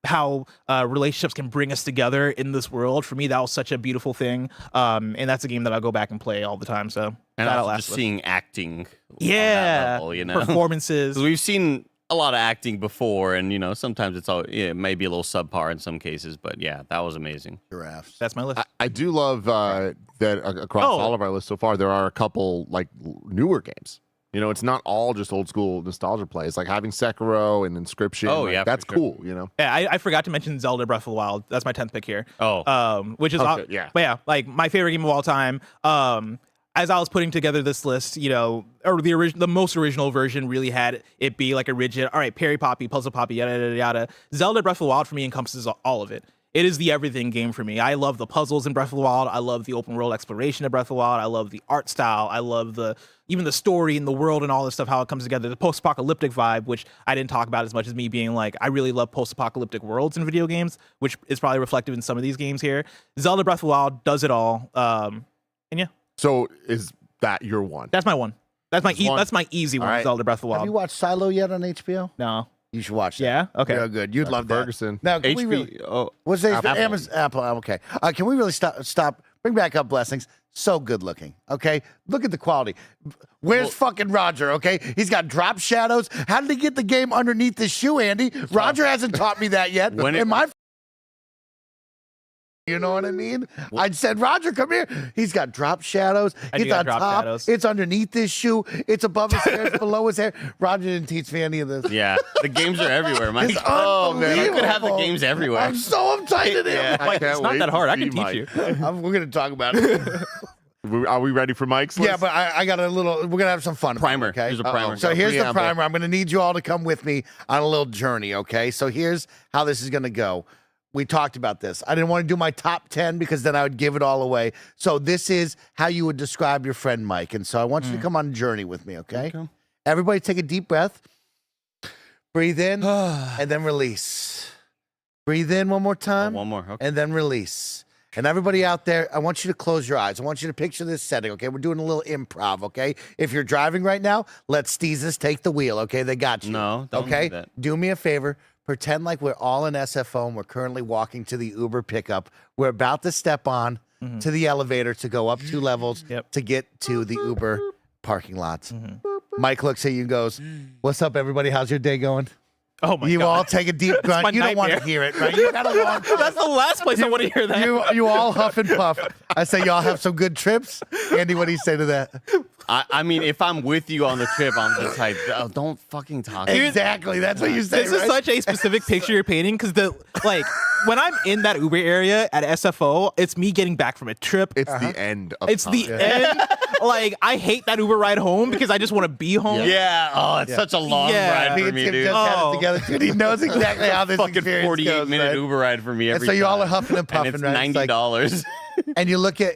Speaker 3: how relationships can bring us together in this world. For me, that was such a beautiful thing. And that's a game that I'll go back and play all the time. So
Speaker 4: and
Speaker 3: that'll
Speaker 4: also
Speaker 3: last
Speaker 4: just
Speaker 3: with.
Speaker 4: seeing acting,
Speaker 3: Yeah,
Speaker 4: on that level, you know,
Speaker 3: performances.
Speaker 4: 'Cause we've seen a lot of acting before, and you know, sometimes it's all maybe a little subpar in some cases, but yeah, that was amazing.
Speaker 2: Giraffes.
Speaker 3: That's my list.
Speaker 1: I do love that across all of our lists so far, there are a couple like newer games. You know, it's not all just old school nostalgia plays. Like having Sekiro and Inscription.
Speaker 4: Oh,
Speaker 1: like,
Speaker 4: yeah,
Speaker 1: that's
Speaker 4: for sure.
Speaker 1: cool. You know.
Speaker 3: Yeah, I forgot to mention Zelda Breath of the Wild. That's my 10th pick here.
Speaker 4: Oh,
Speaker 3: Which is
Speaker 1: Okay, yeah.
Speaker 3: but yeah, like my favorite game of all time. As I was putting together this list, you know, or the most original version really had it be like a rigid, all right, Parry Poppy, Puzzle Poppy, yada yada yada. Zelda Breath of the Wild for me encompasses all of it. It is the everything game for me. I love the puzzles in Breath of the Wild. I love the open world exploration of Breath of the Wild. I love the art style. I love even the story and the world and all this stuff, how it comes together. The post-apocalyptic vibe, which I didn't talk about as much as me being like, I really love post-apocalyptic worlds in video games, which is probably reflective in some of these games here. Zelda Breath of the Wild does it all. And yeah.
Speaker 1: So is that your one?
Speaker 3: That's my one. That's my
Speaker 1: one.
Speaker 3: that's my easy one,
Speaker 1: right.
Speaker 3: Zelda Breath of the
Speaker 2: Have
Speaker 3: Wild.
Speaker 2: you watched Silo yet on HBO?
Speaker 3: No.
Speaker 2: You should watch that.
Speaker 3: Yeah? Okay.
Speaker 2: Real good. You'd love that.
Speaker 1: Ferguson.
Speaker 2: Now, can we really,
Speaker 4: HBO.
Speaker 2: what's this?
Speaker 1: Apple.
Speaker 2: Amazon, Apple. Okay. Can we really stop? Bring back up Blessings. So good looking. Okay. Look at the quality. Where's fucking Roger? Okay. He's got drop shadows. How did he get the game underneath his shoe, Andy? Roger hasn't taught me that yet. You know what I mean? I said, Roger, come here. He's got drop shadows. It's on top.
Speaker 3: Shadows.
Speaker 2: It's underneath his shoe. It's above his hair. It's below his hair. Roger didn't teach me any of this.
Speaker 4: Yeah, the games are everywhere, Mike.
Speaker 2: It's
Speaker 4: Oh man, you could have the
Speaker 2: unbelievable.
Speaker 4: games everywhere.
Speaker 2: I'm so uptight in him.
Speaker 4: Yeah.
Speaker 1: I can't
Speaker 3: It's not
Speaker 1: wait
Speaker 3: that
Speaker 1: to
Speaker 3: hard. I
Speaker 1: see
Speaker 3: can teach
Speaker 1: Mike.
Speaker 3: you.
Speaker 2: We're going to talk about it.
Speaker 1: Are we ready for Mike's list?
Speaker 2: Yeah, but I got a little, we're going to have some fun.
Speaker 4: Primer.
Speaker 2: Okay.
Speaker 4: Here's a primer.
Speaker 2: So here's the
Speaker 1: Preamble.
Speaker 2: primer. I'm going to need you all to come with me on a little journey. Okay. So here's how this is going to go. we talked about this. I didn't want to do my top 10 because then I would give it all away. So this is how you would describe your friend Mike. And so I want you to come on a journey with me, okay? Everybody take a deep breath. Breathe in and then release. Breathe in one more time.
Speaker 4: One more. Okay.
Speaker 2: And then release. And everybody out there, I want you to close your eyes. I want you to picture this setting, okay? We're doing a little improv, okay? If you're driving right now, let Steezus take the wheel, okay? They got you.
Speaker 4: No, don't
Speaker 2: okay?
Speaker 4: do that.
Speaker 2: Do me a favor. Pretend like we're all in SFO and we're currently walking to the Uber pickup. We're about to step on to the elevator to go up 2 levels to get to the Uber parking lot. Mike looks at you and goes, "What's up, everybody? How's your day going?"
Speaker 3: Oh my
Speaker 2: You
Speaker 3: God.
Speaker 2: all take a deep grunt. You don't want to hear it, right? You got a long
Speaker 3: That's the last place I want to hear that.
Speaker 2: you all huff and puff. I say y'all have some good trips. Andy, what do you say to that?
Speaker 4: I mean, if I'm with you on the trip, I'm just like, oh, don't fucking talk.
Speaker 2: Exactly. That's what you say.
Speaker 3: This is such a specific picture you're painting because when I'm in that Uber area at SFO, it's me getting back from a trip.
Speaker 1: It's the end of
Speaker 3: It's
Speaker 1: time.
Speaker 3: the end. Like, I hate that Uber ride home because I just want to be home.
Speaker 4: Yeah. Oh, it's such a long ride
Speaker 2: Me
Speaker 4: for
Speaker 2: and
Speaker 4: me,
Speaker 2: Tim
Speaker 4: dude.
Speaker 2: just had it together, dude. He knows exactly how this
Speaker 4: Fucking
Speaker 2: experience
Speaker 4: 48-minute
Speaker 2: goes, right?
Speaker 4: Uber ride for me every
Speaker 2: And so you all
Speaker 4: time.
Speaker 2: are huffing and puffing,
Speaker 4: and it's
Speaker 2: right? It's like-
Speaker 4: $90.
Speaker 2: And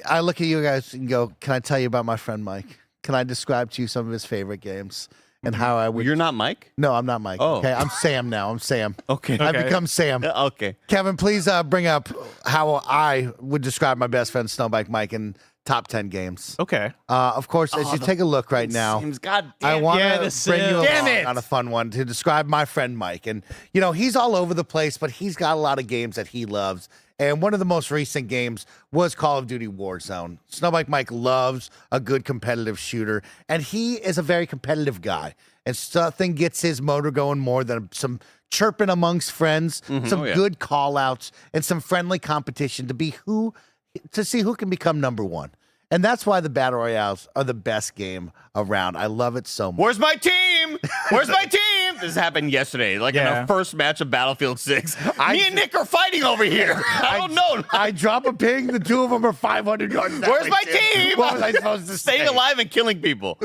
Speaker 2: I look at you guys and go, "Can I tell you about my friend Mike? Can I describe to you some of his favorite games and how I would?"
Speaker 4: You're not Mike?
Speaker 2: No, I'm not Mike.
Speaker 4: Oh.
Speaker 2: Okay, I'm Sam now. I'm Sam.
Speaker 4: Okay.
Speaker 2: I've become Sam.
Speaker 4: Okay.
Speaker 2: Kevin, please bring up how I would describe my best friend Snowbike Mike in top 10 games.
Speaker 3: Okay.
Speaker 2: Of course, as you take a look right now,
Speaker 4: Seems God
Speaker 2: I
Speaker 4: damn.
Speaker 2: want
Speaker 3: Yeah,
Speaker 2: to
Speaker 3: the
Speaker 2: bring you
Speaker 3: Sims.
Speaker 4: Damn
Speaker 2: along
Speaker 4: it.
Speaker 2: on a fun one to describe my friend Mike. And, you know, he's all over the place, but he's got a lot of games that he loves. And one of the most recent games was Call of Duty Warzone. Snowbike Mike loves a good competitive shooter, and he is a very competitive guy. And something gets his motor going more than some chirping amongst friends, some good call-outs, and some friendly competition to see who can become number one. And that's why the Battle Royales are the best game around. I love it so much.
Speaker 4: Where's my team? Where's my team? This happened yesterday, like in our first match of Battlefield 6. Me and Nick are fighting over here. I don't know.
Speaker 2: I drop a ping, the two of them are 500 yards. that
Speaker 4: Where's
Speaker 2: way,
Speaker 4: my
Speaker 2: too.
Speaker 4: team?
Speaker 2: What was I supposed to
Speaker 4: Staying
Speaker 2: say?
Speaker 4: alive and killing people.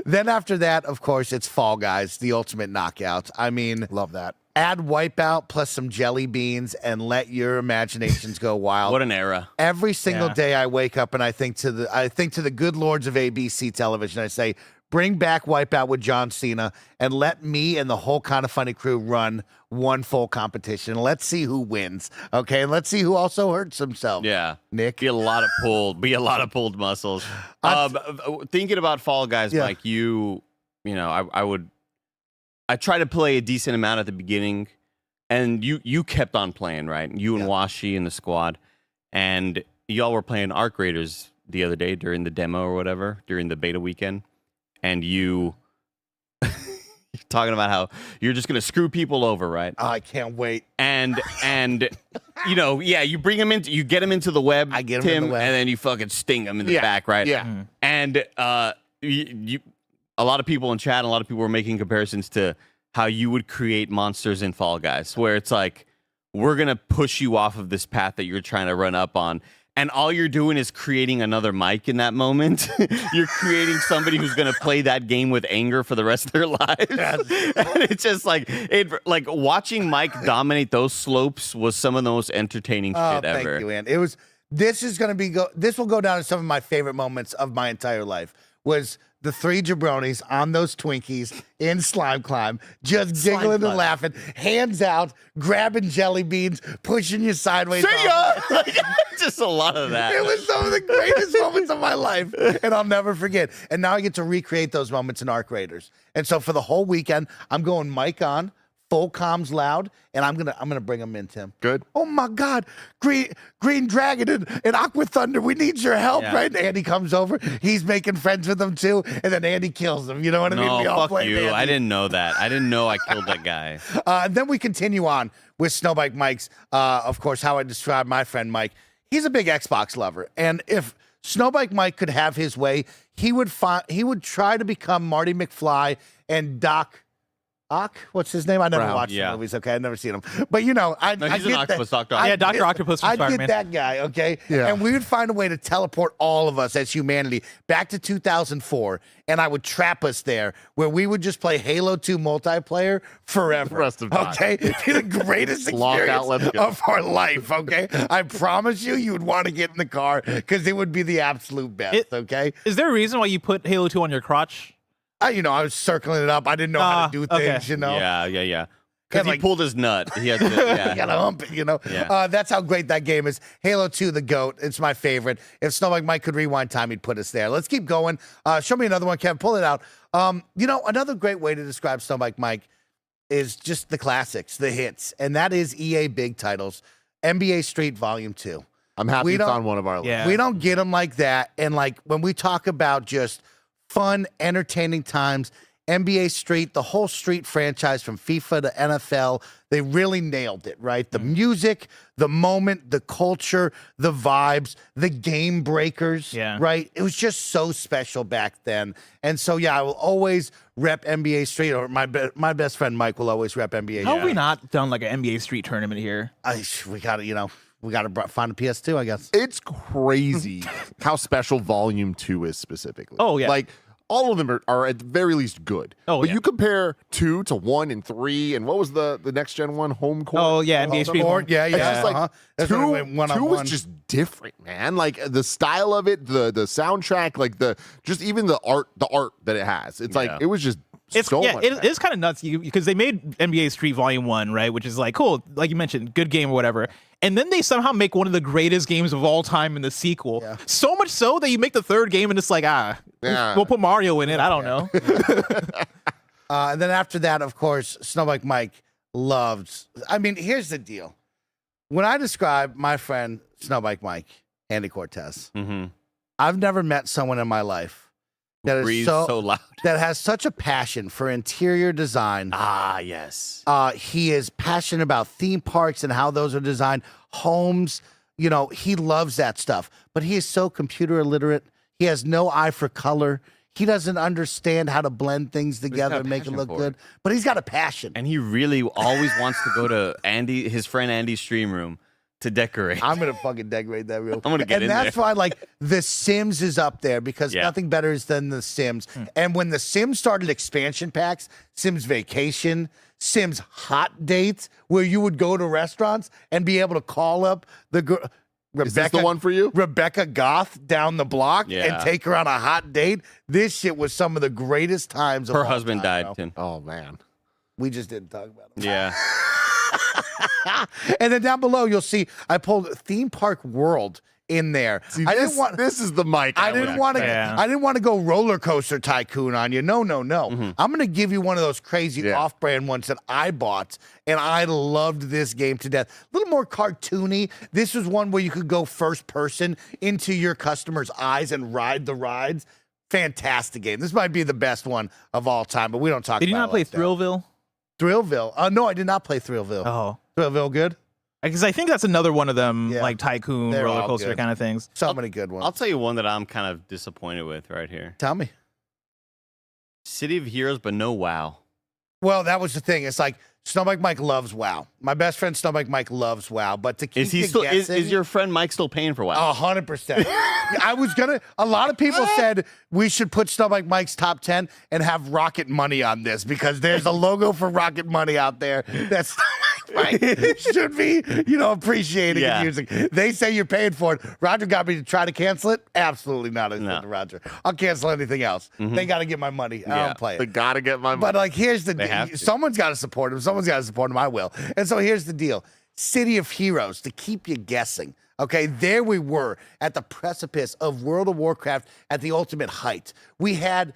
Speaker 2: Then after that, of course, it's Fall Guys, the ultimate knockout. I mean,
Speaker 1: Love that.
Speaker 2: add Wipeout plus some jelly beans and let your imaginations go wild.
Speaker 4: What an era.
Speaker 2: Every single day I wake up and I think to the good lords of ABC television. I say, bring back Wipeout with John Cena and let me and the whole Kind of Funny crew run one full competition. Let's see who wins. Okay, and let's see who also hurts himself.
Speaker 4: Yeah.
Speaker 2: Nick.
Speaker 4: Be a lot of pulled muscles. Thinking about Fall Guys,
Speaker 2: Yeah.
Speaker 4: Mike, I try to play a decent amount at the beginning, and you kept on playing, right? You and Washi and the squad, and y'all were playing Arc Raiders the other day during the demo or whatever, during the beta weekend, and you're talking about how you're just gonna screw people over, right?
Speaker 2: Oh, I can't wait.
Speaker 4: And you bring them into, you get them into the web,
Speaker 2: I get 'em in
Speaker 4: Tim,
Speaker 2: the web.
Speaker 4: and then you fucking sting them in the back, right?
Speaker 2: Yeah.
Speaker 4: And a lot of people in chat, and a lot of people were making comparisons to how you would create monsters in Fall Guys, where it's like, we're gonna push you off of this path that you're trying to run up on. And all you're doing is creating another Mike in that moment. You're creating somebody who's going to play that game with anger for the rest of their lives. And it's just like watching Mike dominate those slopes was some of the most entertaining shit ever.
Speaker 2: Thank you, Ann. This will go down as some of my favorite moments of my entire life. Was the three jabronis on those Twinkies in Slime Climb, just giggling and laughing, hands out, grabbing jelly beans, pushing you sideways.
Speaker 4: See ya! Just a lot of that.
Speaker 2: It was some of the greatest moments of my life, and I'll never forget. And now I get to recreate those moments in Arc Raiders. And so for the whole weekend, I'm going Mike on, full comms loud, and I'm gonna bring him in, Tim.
Speaker 1: Good.
Speaker 2: Oh my God, Green Dragon and Aqua Thunder, we need your help, right? And Andy comes over, he's making friends with them too, and then Andy kills them. You know what I mean?
Speaker 4: No,
Speaker 2: We all
Speaker 4: fuck
Speaker 2: blame
Speaker 4: you.
Speaker 2: Andy.
Speaker 4: I didn't know that. I didn't know I killed that guy.
Speaker 2: And then we continue on with Snowbike Mike's, of course, how I describe my friend Mike. He's a big Xbox lover, and if Snowbike Mike could have his way, he would try to become Marty McFly and Doc What's his name? I never
Speaker 1: Brown,
Speaker 2: watched
Speaker 4: yeah.
Speaker 2: the movies. Okay, I've never seen him. But you know, I
Speaker 4: No, he's
Speaker 2: get
Speaker 4: an octopus
Speaker 2: that.
Speaker 4: doctor.
Speaker 3: Yeah, Dr. Octopus from
Speaker 2: I'd
Speaker 3: Spider-Man.
Speaker 2: get that guy. Okay,
Speaker 1: Yeah.
Speaker 2: and we would find a way to teleport all of us as humanity back to 2004, and I would trap us there, where we would just play Halo 2 multiplayer forever.
Speaker 1: The rest of time.
Speaker 2: Okay, it'd be the greatest
Speaker 1: Lockout, let's
Speaker 2: experience
Speaker 1: go.
Speaker 2: of our life. Okay, I promise you would want to get in the car because it would be the absolute best. Okay.
Speaker 3: Is there a reason why you put Halo 2 on your crotch?
Speaker 2: I was circling it up. I didn't know how to do
Speaker 3: okay.
Speaker 2: things, you know.
Speaker 4: Yeah. Because
Speaker 2: Yeah,
Speaker 4: he pulled his nut. He had to, yeah.
Speaker 2: You gotta hump it, you know.
Speaker 4: Yeah.
Speaker 2: That's how great that game is. Halo 2, the GOAT. It's my favorite. If Snow Like Mike could rewind time, he'd put us there. Let's keep going. Show me another one, Kevin. Pull it out. You know, another great way to describe Snow Like Mike is just the classics, the hits, and that is EA big titles. NBA Street Volume 2.
Speaker 1: I'm happy
Speaker 2: We
Speaker 1: it's
Speaker 2: don't-
Speaker 1: on one of our lists.
Speaker 3: Yeah.
Speaker 2: We don't get them like that. And like when we talk about just fun, entertaining times, NBA Street, the whole Street franchise from FIFA to NFL, they really nailed it, right? The music, the moment, the culture, the vibes, the game breakers,
Speaker 3: Yeah.
Speaker 2: right? It was just so special back then. And so, yeah, I will always rep NBA Street, or my best friend Mike will always rep NBA.
Speaker 3: How have we not done like an NBA Street tournament here?
Speaker 2: We got to, find a PS2, I guess.
Speaker 1: It's crazy how special Volume 2 is specifically.
Speaker 3: Oh, yeah.
Speaker 1: Like, all of them are at the very least good.
Speaker 3: Oh,
Speaker 1: but
Speaker 3: yeah.
Speaker 1: you compare 2 to 1 and 3, and what was the next gen one? Home Court?
Speaker 3: Oh yeah, NBA Street.
Speaker 2: Or, yeah,
Speaker 1: It's
Speaker 2: yeah.
Speaker 1: just like
Speaker 2: That's
Speaker 1: two,
Speaker 2: when it went
Speaker 1: two
Speaker 2: one-on-one.
Speaker 1: was just different, man. Like the style of it, the soundtrack, like even the art that it has. It's like
Speaker 4: Yeah.
Speaker 1: it was just
Speaker 3: It's
Speaker 1: so
Speaker 3: yeah,
Speaker 1: much.
Speaker 3: it is kind of nuts because they made NBA Street Volume 1, right? Which is like cool, like you mentioned, good game or whatever. And then they somehow make one of the greatest games of all time in the sequel.
Speaker 2: Yeah.
Speaker 3: So much so that you make the third game and it's like,
Speaker 1: Yeah.
Speaker 3: we'll put Mario in it. I don't know.
Speaker 2: And then after that, of course, Snow Like Mike loved. I mean, here's the deal. When I describe my friend Snow Like Mike, Andy Cortez,
Speaker 4: Mm-hmm.
Speaker 2: I've never met someone in my life that is
Speaker 4: Breathe
Speaker 2: so
Speaker 4: so loud.
Speaker 2: that has such a passion for interior design.
Speaker 4: Ah, yes.
Speaker 2: He is passionate about theme parks and how those are designed, homes. You know, he loves that stuff. But he is so computer illiterate. He has no eye for color. He doesn't understand how to blend things
Speaker 4: got
Speaker 2: together
Speaker 4: a
Speaker 2: and make it
Speaker 4: passion
Speaker 2: look
Speaker 4: for
Speaker 2: good.
Speaker 4: it.
Speaker 2: But he's got a passion.
Speaker 4: And he really always wants to go to his friend Andy's stream room to decorate.
Speaker 2: I'm gonna fucking decorate that room.
Speaker 4: I'm gonna get
Speaker 2: and
Speaker 4: in
Speaker 2: that's
Speaker 4: there.
Speaker 2: why, like, The Sims is up there because
Speaker 4: Yeah.
Speaker 2: nothing better is than The Sims. And when The Sims started expansion packs, Sims Vacation, Sims Hot Dates, where you would go to restaurants and be able to call up the girl.
Speaker 1: Is this the one for you?
Speaker 2: Rebecca Goth down the block and
Speaker 4: Yeah.
Speaker 2: take her on a hot date. This shit was some of the greatest times of
Speaker 4: Her
Speaker 2: all
Speaker 4: husband
Speaker 2: time,
Speaker 4: died,
Speaker 2: bro.
Speaker 4: too.
Speaker 1: Oh man.
Speaker 2: We just didn't talk about it.
Speaker 4: Yeah.
Speaker 2: And then down below, you'll see I pulled Theme Park World in there.
Speaker 1: See,
Speaker 2: I
Speaker 1: this,
Speaker 2: didn't want.
Speaker 1: this is the mic.
Speaker 2: I didn't want to.
Speaker 3: Yeah.
Speaker 2: I didn't want to go roller coaster tycoon on you. No. I'm going to give you one of those crazy
Speaker 1: Yeah.
Speaker 2: off-brand ones that I bought, and I loved this game to death. A little more cartoony. This was one where you could go first person into your customer's eyes and ride the rides. Fantastic game. This might be the best one of all time, but we don't talk.
Speaker 3: Did you
Speaker 2: about
Speaker 3: not play
Speaker 2: it like that.
Speaker 3: Thrillville?
Speaker 2: Thrillville? No, I did not play Thrillville.
Speaker 3: Oh,
Speaker 2: Thrillville, good.
Speaker 3: because I think that's another one of them,
Speaker 2: Yeah.
Speaker 3: like tycoon
Speaker 2: They're
Speaker 3: roller
Speaker 2: all
Speaker 3: coaster
Speaker 2: good.
Speaker 3: kind of things.
Speaker 2: So many good ones.
Speaker 4: I'll tell you one that I'm kind of disappointed with right here.
Speaker 2: Tell me.
Speaker 4: City of Heroes, but no WoW.
Speaker 2: Well, that was the thing. It's like Snow Like Mike loves WoW. My best friend Snow Like Mike loves WoW, but to keep
Speaker 4: Is he
Speaker 2: you
Speaker 4: still
Speaker 2: guessing,
Speaker 4: is your friend Mike still paying for WoW?
Speaker 2: 100%. I was gonna. A lot of people said we should put Snow Like Mike's top 10 and have Rocket Money on this because there's a logo for Rocket Money out there that Snow Like Mike should be, appreciating
Speaker 4: Yeah.
Speaker 2: and using. They say you're paying for it. Roger got me to try to cancel it. Absolutely not. I said
Speaker 4: No.
Speaker 2: to Roger, I'll cancel anything else. They got to get my money. I
Speaker 4: Yeah.
Speaker 2: don't play it.
Speaker 1: They gotta get my
Speaker 2: But like, here's the
Speaker 4: They have
Speaker 2: deal.
Speaker 4: to.
Speaker 2: Someone's got to support him. Someone's got to support him. I will. And so here's the deal. City of Heroes, to keep you guessing. Okay, there we were at the precipice of World of Warcraft at the ultimate height. We had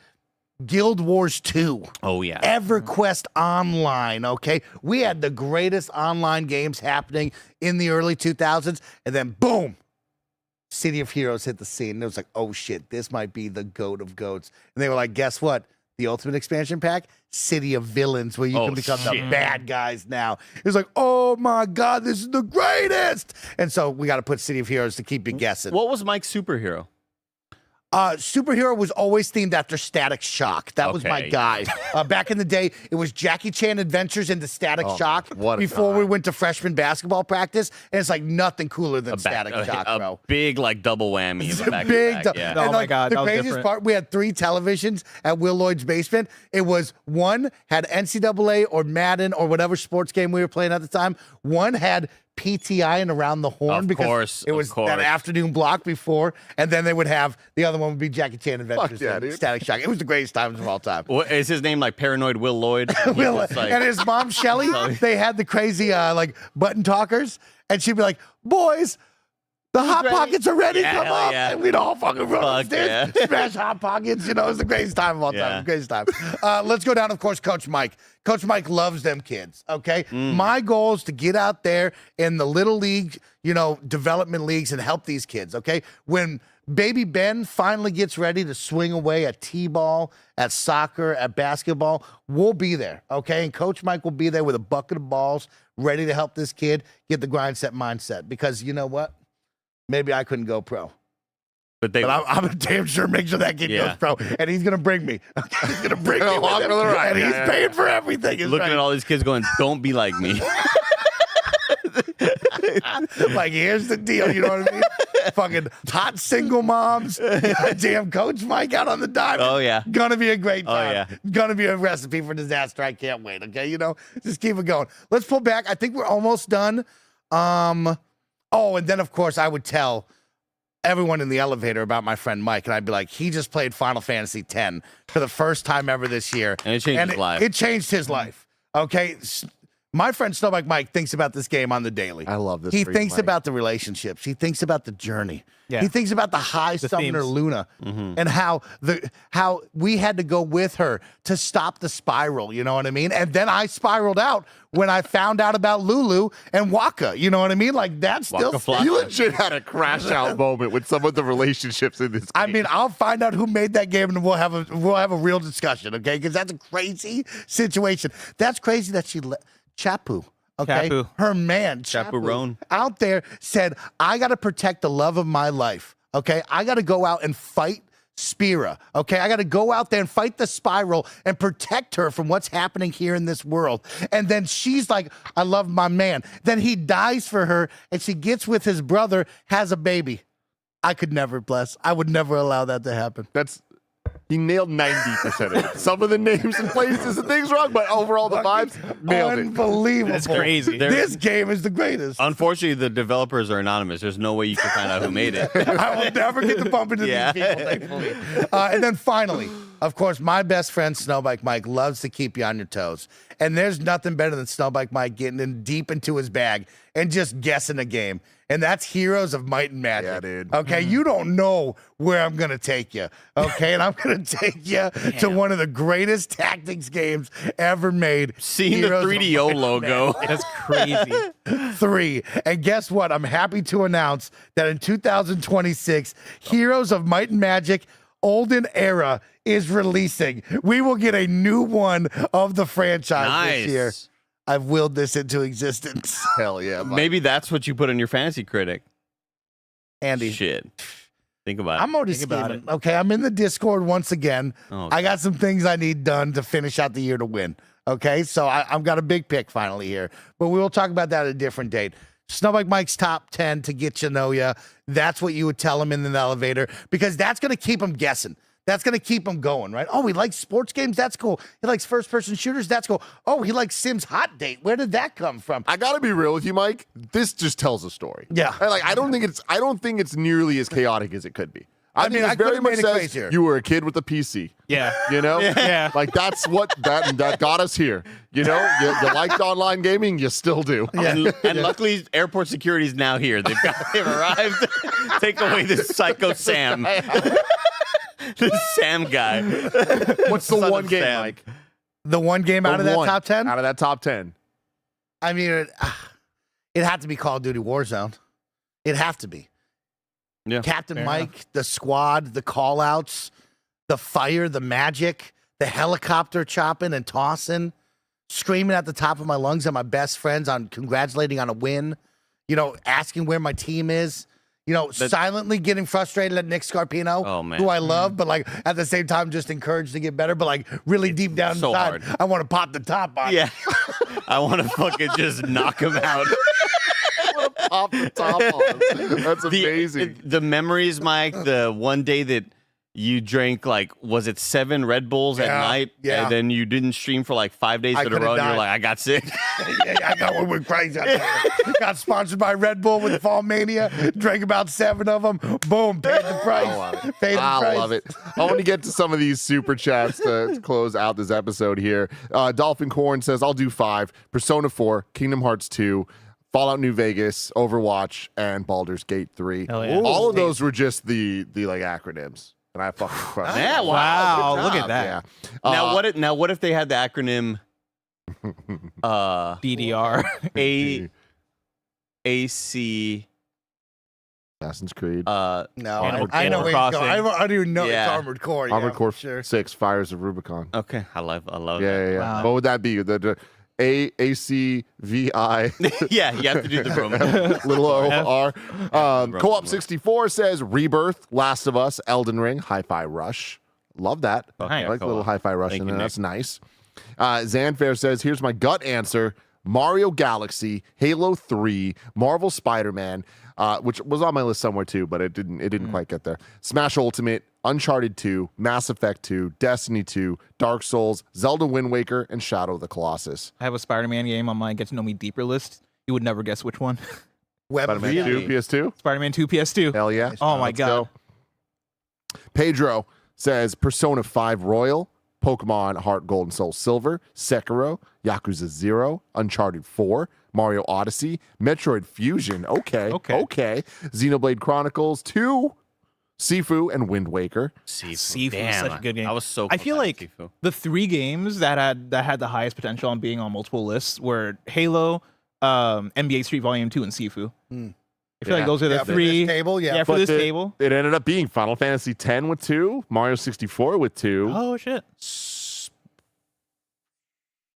Speaker 2: Guild Wars 2.
Speaker 4: Oh yeah.
Speaker 2: EverQuest Online, okay? We had the greatest online games happening in the early 2000s, and then boom, City of Heroes hit the scene. And it was like, oh shit, this might be the goat of goats. And they were like, guess what? The ultimate expansion pack, City of Villains, where you
Speaker 4: Oh,
Speaker 2: can become the
Speaker 4: shit.
Speaker 2: bad guys now. It was like, oh my God, this is the greatest. And so we got to put City of Heroes to keep you guessing.
Speaker 4: What was Mike's superhero?
Speaker 2: Superhero was always themed after Static Shock. That was my
Speaker 4: Okay.
Speaker 2: guy. Back in the day, it was Jackie Chan Adventures into Static Shock
Speaker 1: what a
Speaker 2: before we
Speaker 1: time.
Speaker 2: went to freshman basketball practice. And it's like nothing cooler than Static Shock,
Speaker 4: a
Speaker 2: big
Speaker 4: big like double whammy.
Speaker 2: It's
Speaker 4: in the
Speaker 2: a
Speaker 4: back
Speaker 2: big.
Speaker 4: to back, yeah.
Speaker 3: Oh
Speaker 2: And
Speaker 3: my
Speaker 2: like,
Speaker 3: God,
Speaker 2: the
Speaker 3: that was
Speaker 2: craziest
Speaker 3: different.
Speaker 2: part, we had 3 televisions at Will Lloyd's basement. It was one had NCAA or Madden or whatever sports game we were playing at the time. One had PTI and Around the Horn
Speaker 4: Of
Speaker 2: because
Speaker 4: course,
Speaker 2: it
Speaker 4: of
Speaker 2: was that
Speaker 4: course.
Speaker 2: afternoon block before, and then they would have the other one would be Jackie Chan Adventures
Speaker 1: yeah,
Speaker 2: and
Speaker 1: dude.
Speaker 2: Static Shock. It was the greatest times of all time.
Speaker 4: What, is his name like Paranoid Will Lloyd? He's
Speaker 2: Will,
Speaker 4: just like-
Speaker 2: and his mom Shelly, they had the crazy like button talkers, and she'd be like, "Boys, the Hot
Speaker 4: ready?
Speaker 2: Pockets are ready.
Speaker 4: Yeah,
Speaker 2: Come
Speaker 4: hell
Speaker 2: up!"
Speaker 4: yeah.
Speaker 2: And we'd all fucking run
Speaker 4: Fuck
Speaker 2: upstairs,
Speaker 4: yeah.
Speaker 2: smash Hot Pockets. You know, it was the greatest time of all time.
Speaker 4: Yeah.
Speaker 2: It was the greatest time. Let's go down, of course, Coach Mike. Coach Mike loves them kids. Okay, my goal is to get out there in the little league, development leagues, and help these kids. Okay, when Baby Ben finally gets ready to swing away at t-ball, at soccer, at basketball, we'll be there, okay? And Coach Mike will be there with a bucket of balls, ready to help this kid get the grind set mindset. Because you know what? Maybe I couldn't go pro.
Speaker 4: but they
Speaker 2: But I'm damn sure make sure that kid
Speaker 4: Yeah.
Speaker 2: goes pro. And he's going to bring me. He's going to bring me.
Speaker 1: Along
Speaker 2: with him.
Speaker 1: for the ride.
Speaker 2: And he's
Speaker 1: Yeah, yeah,
Speaker 2: paying for everything. It's
Speaker 4: looking
Speaker 2: right.
Speaker 4: at all these kids going, "Don't be like me."
Speaker 2: Like, here's the deal. You know what I mean? Fucking hot single moms. Damn Coach Mike out on the dime.
Speaker 4: Oh, yeah.
Speaker 2: Gonna be a great
Speaker 4: Oh,
Speaker 2: time.
Speaker 4: yeah.
Speaker 2: Gonna be a recipe for disaster. I can't wait. Okay. Just keep it going. Let's pull back. I think we're almost done. And then of course I would tell everyone in the elevator about my friend Mike, and I'd be like, he just played Final Fantasy X for the first time ever this year.
Speaker 4: And it changed his life.
Speaker 2: It changed his life. Okay. My friend Snowbike Mike thinks about this game on the daily.
Speaker 1: I love this
Speaker 2: He
Speaker 1: for you,
Speaker 2: thinks
Speaker 1: Mike.
Speaker 2: about the relationships. He thinks about the journey.
Speaker 3: Yeah.
Speaker 2: He thinks about the high Summoner
Speaker 3: themes.
Speaker 2: Luna
Speaker 1: Mm-hmm.
Speaker 2: and how we had to go with her to stop the spiral. You know what I mean? And then I spiraled out when I found out about Lulu and Waka. You know what I mean? Like that's still.
Speaker 4: Waka Flocka.
Speaker 1: You legit had a crash out moment with some of the relationships in this game.
Speaker 2: I mean, I'll find out who made that game and we'll have a real discussion, okay? Because that's a crazy situation. That's crazy that she Chapu. Okay,
Speaker 3: Chapu.
Speaker 2: her man,
Speaker 4: Chaperone.
Speaker 2: out there said, "I got to protect the love of my life." Okay, I got to go out and fight Spira. Okay, I got to go out there and fight the spiral and protect her from what's happening here in this world. And then she's like, "I love my man." Then he dies for her, and she gets with his brother, has a baby. I could never bless. I would never allow that to happen.
Speaker 1: He nailed 90% of it. Some of the names and places and things wrong, but overall the vibes, nailed it.
Speaker 2: Unbelievable.
Speaker 3: That's crazy.
Speaker 2: This game is the greatest.
Speaker 4: Unfortunately, the developers are anonymous. There's no way you can find out who made it.
Speaker 2: I will never get to bump into
Speaker 4: Yeah.
Speaker 2: these people, thankfully. And then finally, of course, my best friend Snowbike Mike loves to keep you on your toes. And there's nothing better than Snowbike Mike getting in deep into his bag and just guessing a game. And that's Heroes of Might and Magic.
Speaker 1: Yeah, dude.
Speaker 2: Okay, you don't know where I'm going to take you. Okay, and I'm going to take you to one of the greatest tactics games ever made.
Speaker 4: Seeing the
Speaker 2: Heroes of
Speaker 4: 3DO
Speaker 2: Might and
Speaker 4: logo.
Speaker 3: That's crazy.
Speaker 2: 3. And guess what? I'm happy to announce that in 2026, Heroes of Might and Magic Olden Era is releasing. We will get a new one of the franchise this year.
Speaker 4: Nice.
Speaker 2: I've willed this into existence.
Speaker 1: Hell yeah, Mike.
Speaker 4: Maybe that's what you put in your fantasy critic.
Speaker 2: Andy,
Speaker 4: Shit. Think about it.
Speaker 2: I'm already
Speaker 3: Think about
Speaker 2: scheming. Okay, I'm in the Discord once again.
Speaker 4: Oh,
Speaker 2: I got some things I need done to finish out the year to win. Okay, so I've got a big pick finally here, but we will talk about that at a different date. Snowbike Mike's top 10 to get you know ya. That's what you would tell him in the elevator because that's going to keep him guessing. That's going to keep him going, right? Oh, he likes sports games? That's cool. He likes first-person shooters? That's cool. Oh, he likes Sims Hot Date. Where did that come from?
Speaker 1: I gotta be real with you, Mike. This just tells a story.
Speaker 2: Yeah.
Speaker 1: I don't think it's nearly as chaotic as it could be. I
Speaker 2: mean,
Speaker 1: think
Speaker 2: I
Speaker 1: it's very
Speaker 2: could've
Speaker 1: much
Speaker 2: made it
Speaker 1: says
Speaker 2: crazier.
Speaker 1: you were a kid with a PC.
Speaker 3: Yeah.
Speaker 1: You know?
Speaker 3: Yeah.
Speaker 1: Like that's what that got us here. You know, you liked online gaming, you still do.
Speaker 4: And luckily, airport security is now here. They've arrived. Take away this psycho Sam. This Sam guy.
Speaker 1: What's the
Speaker 4: Son
Speaker 1: one
Speaker 4: of
Speaker 1: game,
Speaker 4: Sam.
Speaker 1: Mike?
Speaker 2: The one game out of that
Speaker 1: One
Speaker 2: top 10?
Speaker 1: Out of that top 10.
Speaker 2: I mean, it had to be Call of Duty Warzone. It'd have to be.
Speaker 4: Yeah.
Speaker 2: Captain
Speaker 3: Fair
Speaker 2: Mike, the squad, the call-outs, the fire, the magic, the helicopter chopping and tossing, screaming at the top of my lungs at my best friends on congratulating on a win, asking where my team is, silently getting frustrated at Nick Scarpino,
Speaker 4: Oh, man.
Speaker 2: who I love, but like at the same time just encouraged to get better. But like really deep down
Speaker 4: so
Speaker 2: inside,
Speaker 4: hard.
Speaker 2: I want to pop the top on.
Speaker 4: Yeah. I want to fucking just knock him out.
Speaker 1: Pop the top on. That's amazing.
Speaker 4: The memories, Mike, the one day that you drank, like, was it 7 Red Bulls at night?
Speaker 2: Yeah.
Speaker 4: And then you didn't stream for like 5 days
Speaker 2: I
Speaker 4: in a
Speaker 2: could've
Speaker 4: row, and
Speaker 2: died.
Speaker 4: you're like, I got sick.
Speaker 2: I got one with crazy. Got sponsored by Red Bull with Fall Mania. Drank about 7 of them. Boom, paid the price.
Speaker 1: I love it. I want to get to some of these super chats to close out this episode here. Dolphin Corn says, I'll do 5. Persona 4, Kingdom Hearts 2, Fallout New Vegas, Overwatch, and Baldur's Gate 3.
Speaker 3: Hell yeah.
Speaker 1: All of those were just the like acronyms. And I fucking crushed
Speaker 4: Yeah,
Speaker 1: it.
Speaker 3: wow,
Speaker 1: Good
Speaker 3: look at
Speaker 1: job.
Speaker 3: that.
Speaker 1: Yeah.
Speaker 4: Now what if they had the acronym
Speaker 3: DDR.
Speaker 4: AC
Speaker 1: Assassin's Creed.
Speaker 2: No,
Speaker 3: Animal
Speaker 2: I know where he's
Speaker 3: Crossing.
Speaker 2: going. I don't even know
Speaker 4: Yeah.
Speaker 2: it's Armored Core.
Speaker 1: Armored
Speaker 2: yeah,
Speaker 1: Core
Speaker 2: for sure.
Speaker 1: 6, Fires of Rubicon.
Speaker 4: Okay, I love
Speaker 1: Yeah.
Speaker 3: Wow.
Speaker 1: What would that be? The ACVI
Speaker 4: yeah, you have to do the Roman.
Speaker 1: little OR.
Speaker 4: Roman
Speaker 1: Co-op 64 says Rebirth, Last of Us, Elden Ring, Hi-Fi Rush. Love that.
Speaker 4: Fuck
Speaker 1: I
Speaker 4: yeah,
Speaker 1: like a little
Speaker 4: co-op.
Speaker 1: Hi-Fi Rush
Speaker 4: Thank
Speaker 1: in
Speaker 4: you,
Speaker 1: there.
Speaker 4: Nick.
Speaker 1: That's nice. Zanfair says, here's my gut answer. Mario Galaxy, Halo 3, Marvel Spider-Man, which was on my list somewhere too, but it didn't quite get there. Smash Ultimate, Uncharted 2, Mass Effect 2, Destiny 2, Dark Souls, Zelda Wind Waker, and Shadow of the Colossus.
Speaker 3: I have a Spider-Man game on my Get to Know Me Deeper list. You would never guess which one.
Speaker 2: Web of
Speaker 1: Spider-Man 2,
Speaker 2: Reality.
Speaker 1: PS2.
Speaker 3: Spider-Man 2 PS2.
Speaker 1: Hell yeah.
Speaker 3: Oh my
Speaker 1: Let's
Speaker 3: god.
Speaker 1: go. Pedro says Persona 5 Royal, Pokemon Heart Gold and Soul Silver, Sekiro, Yakuza 0, Uncharted 4, Mario Odyssey, Metroid Fusion, okay, Xenoblade Chronicles 2, Sifu, and Wind Waker.
Speaker 3: Sifu
Speaker 4: Damn,
Speaker 3: is such a good game.
Speaker 4: I was so.
Speaker 3: I feel
Speaker 4: close to
Speaker 3: like
Speaker 4: Sifu.
Speaker 3: the 3 games that had the highest potential on being on multiple lists were Halo, NBA Street Volume 2, and Sifu. I feel like those are the
Speaker 2: For
Speaker 3: 3.
Speaker 2: this table, yeah.
Speaker 3: for
Speaker 1: But
Speaker 3: this table.
Speaker 1: It ended up being Final Fantasy X with 2, Mario 64 with 2.
Speaker 3: Oh shit!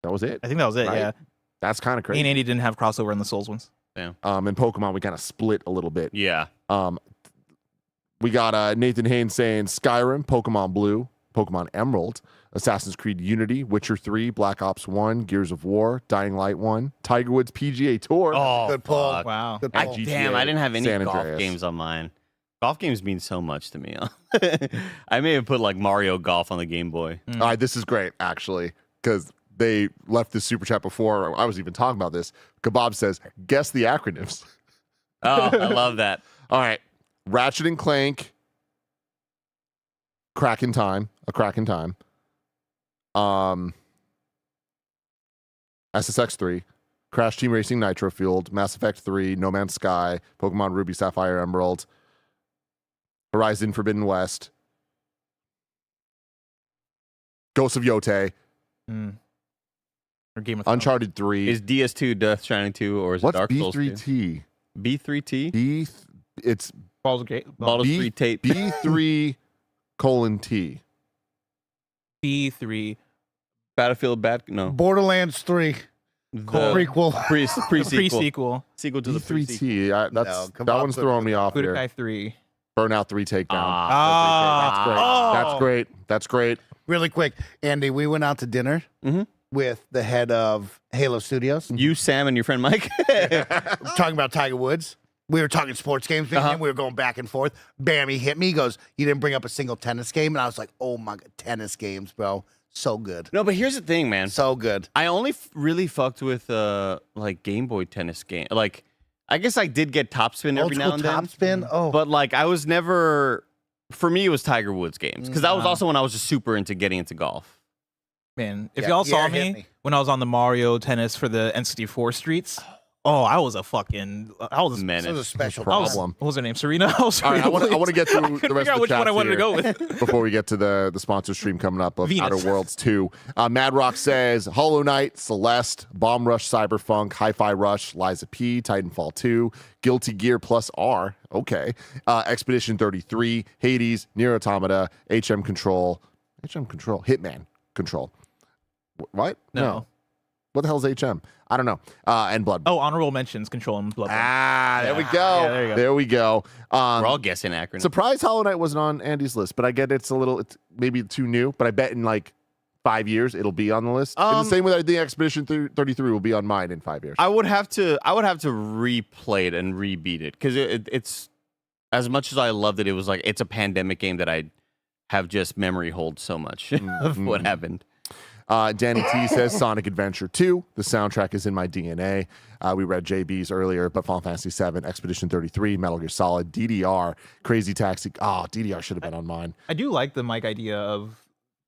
Speaker 1: That was it.
Speaker 3: I think that was it.
Speaker 1: Right?
Speaker 3: Yeah.
Speaker 1: That's kind of
Speaker 3: Me
Speaker 1: crazy.
Speaker 3: and Andy didn't have crossover in the Souls ones.
Speaker 1: In Pokemon, we kind of split a little bit.
Speaker 4: Yeah.
Speaker 1: We got Nathan Haynes saying Skyrim, Pokemon Blue, Pokemon Emerald, Assassin's Creed Unity, Witcher 3, Black Ops 1, Gears of War, Dying Light 1, Tiger Woods PGA Tour.
Speaker 4: Oh,
Speaker 2: Good pull.
Speaker 4: fuck.
Speaker 3: Wow.
Speaker 2: Good
Speaker 4: I,
Speaker 2: pull.
Speaker 4: damn, I didn't have any
Speaker 1: San
Speaker 4: golf
Speaker 1: Andreas.
Speaker 4: games on mine. Golf games mean so much to me. I may have put like Mario Golf on the Game Boy.
Speaker 1: All right, this is great, actually, because they left this super chat before I was even talking about this. Kebab says, guess the acronyms.
Speaker 4: Oh, I love that.
Speaker 1: All right. Ratchet and Clank, a crack in time. SSX 3, Crash Team Racing Nitro Fueled, Mass Effect 3, No Man's Sky, Pokemon Ruby Sapphire Emerald, Horizon Forbidden West, Ghost of Yotei,
Speaker 3: Or Game of Thrones.
Speaker 1: Uncharted 3.
Speaker 4: Is DS2 Death Stranding 2 or is
Speaker 1: What's
Speaker 4: it Dark Souls 2?
Speaker 1: B3T?
Speaker 4: B3T?
Speaker 1: It's
Speaker 3: Baldur's Gate.
Speaker 4: Baldur's
Speaker 1: B-
Speaker 4: 3 tape.
Speaker 1: B3:T.
Speaker 3: B3.
Speaker 4: Battlefield Bad? No.
Speaker 2: Borderlands 3
Speaker 4: The
Speaker 2: prequel.
Speaker 4: Pre-sequel.
Speaker 3: Prequel.
Speaker 4: Sequel to the pre-sequel.
Speaker 1: B3T.
Speaker 2: No,
Speaker 1: That
Speaker 2: come
Speaker 1: one's
Speaker 2: on,
Speaker 1: throwing me off here.
Speaker 3: Budokai 3.
Speaker 1: Burnout 3 Takedown.
Speaker 3: Ah.
Speaker 1: That's great. That's great.
Speaker 2: Really quick, Andy, we went out to dinner with the head of Halo Studios.
Speaker 4: You, Sam, and your friend Mike.
Speaker 2: Talking about Tiger Woods. We were talking sports games, and we were going back and forth. Bam, he hit me. He goes, you didn't bring up a single tennis game. And I was like, oh my God, tennis games, bro. So good.
Speaker 4: No, but here's the thing, man.
Speaker 2: So good.
Speaker 4: I only really fucked with like Game Boy tennis game. Like, I guess I did get topspin
Speaker 2: Old
Speaker 4: every now
Speaker 2: school
Speaker 4: and then.
Speaker 2: topspin. Oh,
Speaker 4: But like, I was never. For me, it was Tiger Woods games because that was also when I was just super into getting into golf.
Speaker 3: Man, if
Speaker 2: Yeah,
Speaker 3: y'all saw
Speaker 2: yeah, hit
Speaker 3: me
Speaker 2: me.
Speaker 3: when I was on the Mario tennis for the N64 streets, I was a fucking. I was.
Speaker 4: Menace.
Speaker 2: this was a special
Speaker 1: Problem.
Speaker 2: problem.
Speaker 3: What was her name? Serena. I was
Speaker 1: All right, I want
Speaker 3: really-
Speaker 1: to get through
Speaker 3: couldn't
Speaker 1: the rest
Speaker 3: figure out
Speaker 1: of the
Speaker 3: which one I
Speaker 1: chats
Speaker 3: wanted to
Speaker 1: here
Speaker 3: go with.
Speaker 1: before we get to the sponsor stream coming up of
Speaker 3: Venus.
Speaker 1: Outer Worlds 2. Mad Rock says Hollow Knight, Celeste, Bomb Rush, Cyberpunk, Hi-Fi Rush, Liza P, Titanfall 2, Guilty Gear Plus R, okay, Expedition 33, Hades, Nier Automata, HM Control, Hitman Control. What?
Speaker 3: No.
Speaker 1: What the hell is HM? I don't know. And Blood.
Speaker 3: Oh, honorable mentions, Control and Bloodborne.
Speaker 1: There we go.
Speaker 3: Yeah, there you go.
Speaker 1: There we go.
Speaker 4: We're all guessing acronyms.
Speaker 1: Surprised Hollow Knight wasn't on Andy's list, but I get it's maybe too new, but I bet in like 5 years it'll be on the list. In the same way that I think Expedition 33 will be on mine in 5 years.
Speaker 4: I would have to replay it and rebeat it because it's as much as I loved it. It was like it's a pandemic game that I have just memory hold so much of what happened.
Speaker 1: Danny T says Sonic Adventure 2. The soundtrack is in my DNA. We read JB's earlier, but Final Fantasy 7, Expedition 33, Metal Gear Solid, DDR, Crazy Taxi. DDR should have been on mine.
Speaker 3: I do like the Mike idea of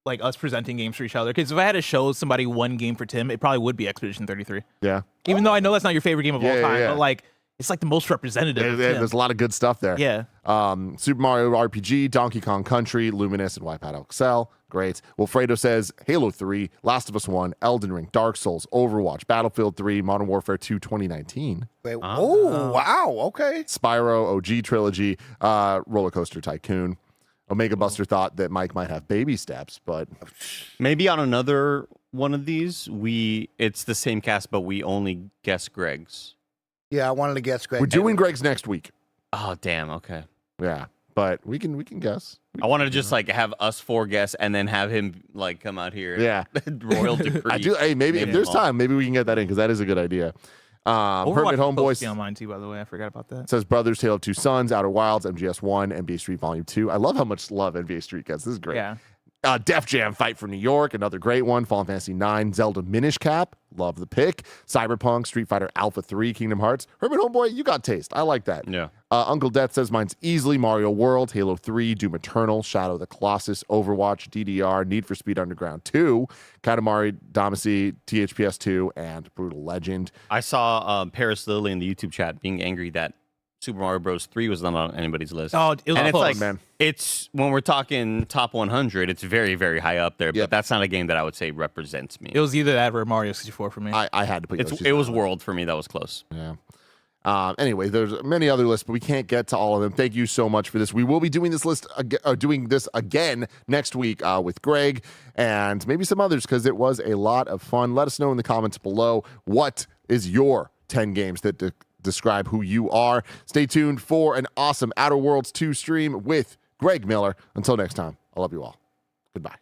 Speaker 3: like us presenting games for each other. Because if I had to show somebody one game for Tim, it probably would be Expedition 33.
Speaker 1: Yeah.
Speaker 3: Even though I know that's not your favorite game of all time,
Speaker 1: yeah.
Speaker 3: but like it's like the most representative. of Tim.
Speaker 1: There's a lot of good stuff there.
Speaker 3: Yeah.
Speaker 1: Super Mario RPG, Donkey Kong Country, Luminous, and Wipeout XL. Great. Wilfredo says Halo 3, Last of Us 1, Elden Ring, Dark Souls, Overwatch, Battlefield 3, Modern Warfare 2 2019.
Speaker 2: Wait, oh, wow. Okay.
Speaker 1: Spyro, OG Trilogy, Roller Coaster Tycoon. Omega Buster thought that Mike might have baby steps, but
Speaker 4: Maybe on another one of these, it's the same cast, but we only guess Greg's.
Speaker 2: Yeah, I wanted to guess Greg.
Speaker 1: we're doing Greg's next week.
Speaker 4: Oh, damn. Okay.
Speaker 1: Yeah, but we can guess.
Speaker 4: I wanted to just like have us 4 guess and then have him like come out here.
Speaker 1: Yeah.
Speaker 4: Royal decree.
Speaker 1: I do. Hey, maybe if
Speaker 4: Name
Speaker 1: there's
Speaker 4: them all.
Speaker 1: time, maybe we can get that in because that is a good idea.
Speaker 3: Overwatch
Speaker 1: Hermit
Speaker 3: is supposed to
Speaker 1: Homeboy
Speaker 3: be on mine too, by the way. I forgot about that.
Speaker 1: says Brothers, Tale of Two Sons, Outer Wilds, MGS 1, NBA Street Volume 2. I love how much love NBA Street gets. This is great.
Speaker 3: Yeah.
Speaker 1: Def Jam Fight for New York, another great one. Final Fantasy 9, Zelda Minish Cap, love the pick. Cyberpunk, Street Fighter Alpha 3, Kingdom Hearts. Hermit Homeboy, you got taste. I like that.
Speaker 4: Yeah.
Speaker 1: Uncle Death says mine's easily Mario World, Halo 3, Doom Eternal, Shadow of the Colossus, Overwatch, DDR, Need for Speed Underground 2, Katamari Damacy, THPS 2, and Brutal Legend.
Speaker 4: I saw Paris Lily in the YouTube chat being angry that Super Mario Bros. 3 was not on anybody's list.
Speaker 3: Oh, it was
Speaker 4: and it's
Speaker 3: close.
Speaker 4: like,
Speaker 1: man.
Speaker 4: it's when we're talking top 100, it's very, very high up there.
Speaker 1: Yep.
Speaker 4: But that's not a game that I would say represents me.
Speaker 3: It was either that or Mario 64 for me.
Speaker 1: I had to put Yoshi's
Speaker 4: It was
Speaker 1: Island.
Speaker 4: World for me. That was close.
Speaker 1: Yeah. Anyway, there's many other lists, but we can't get to all of them. Thank you so much for this. We will be doing this list, doing this again next week with Greg and maybe some others because it was a lot of fun. Let us know in the comments below what is your 10 games that describe who you are. Stay tuned for an awesome Outer Worlds 2 stream with Greg Miller. Until next time, I love you all. Goodbye.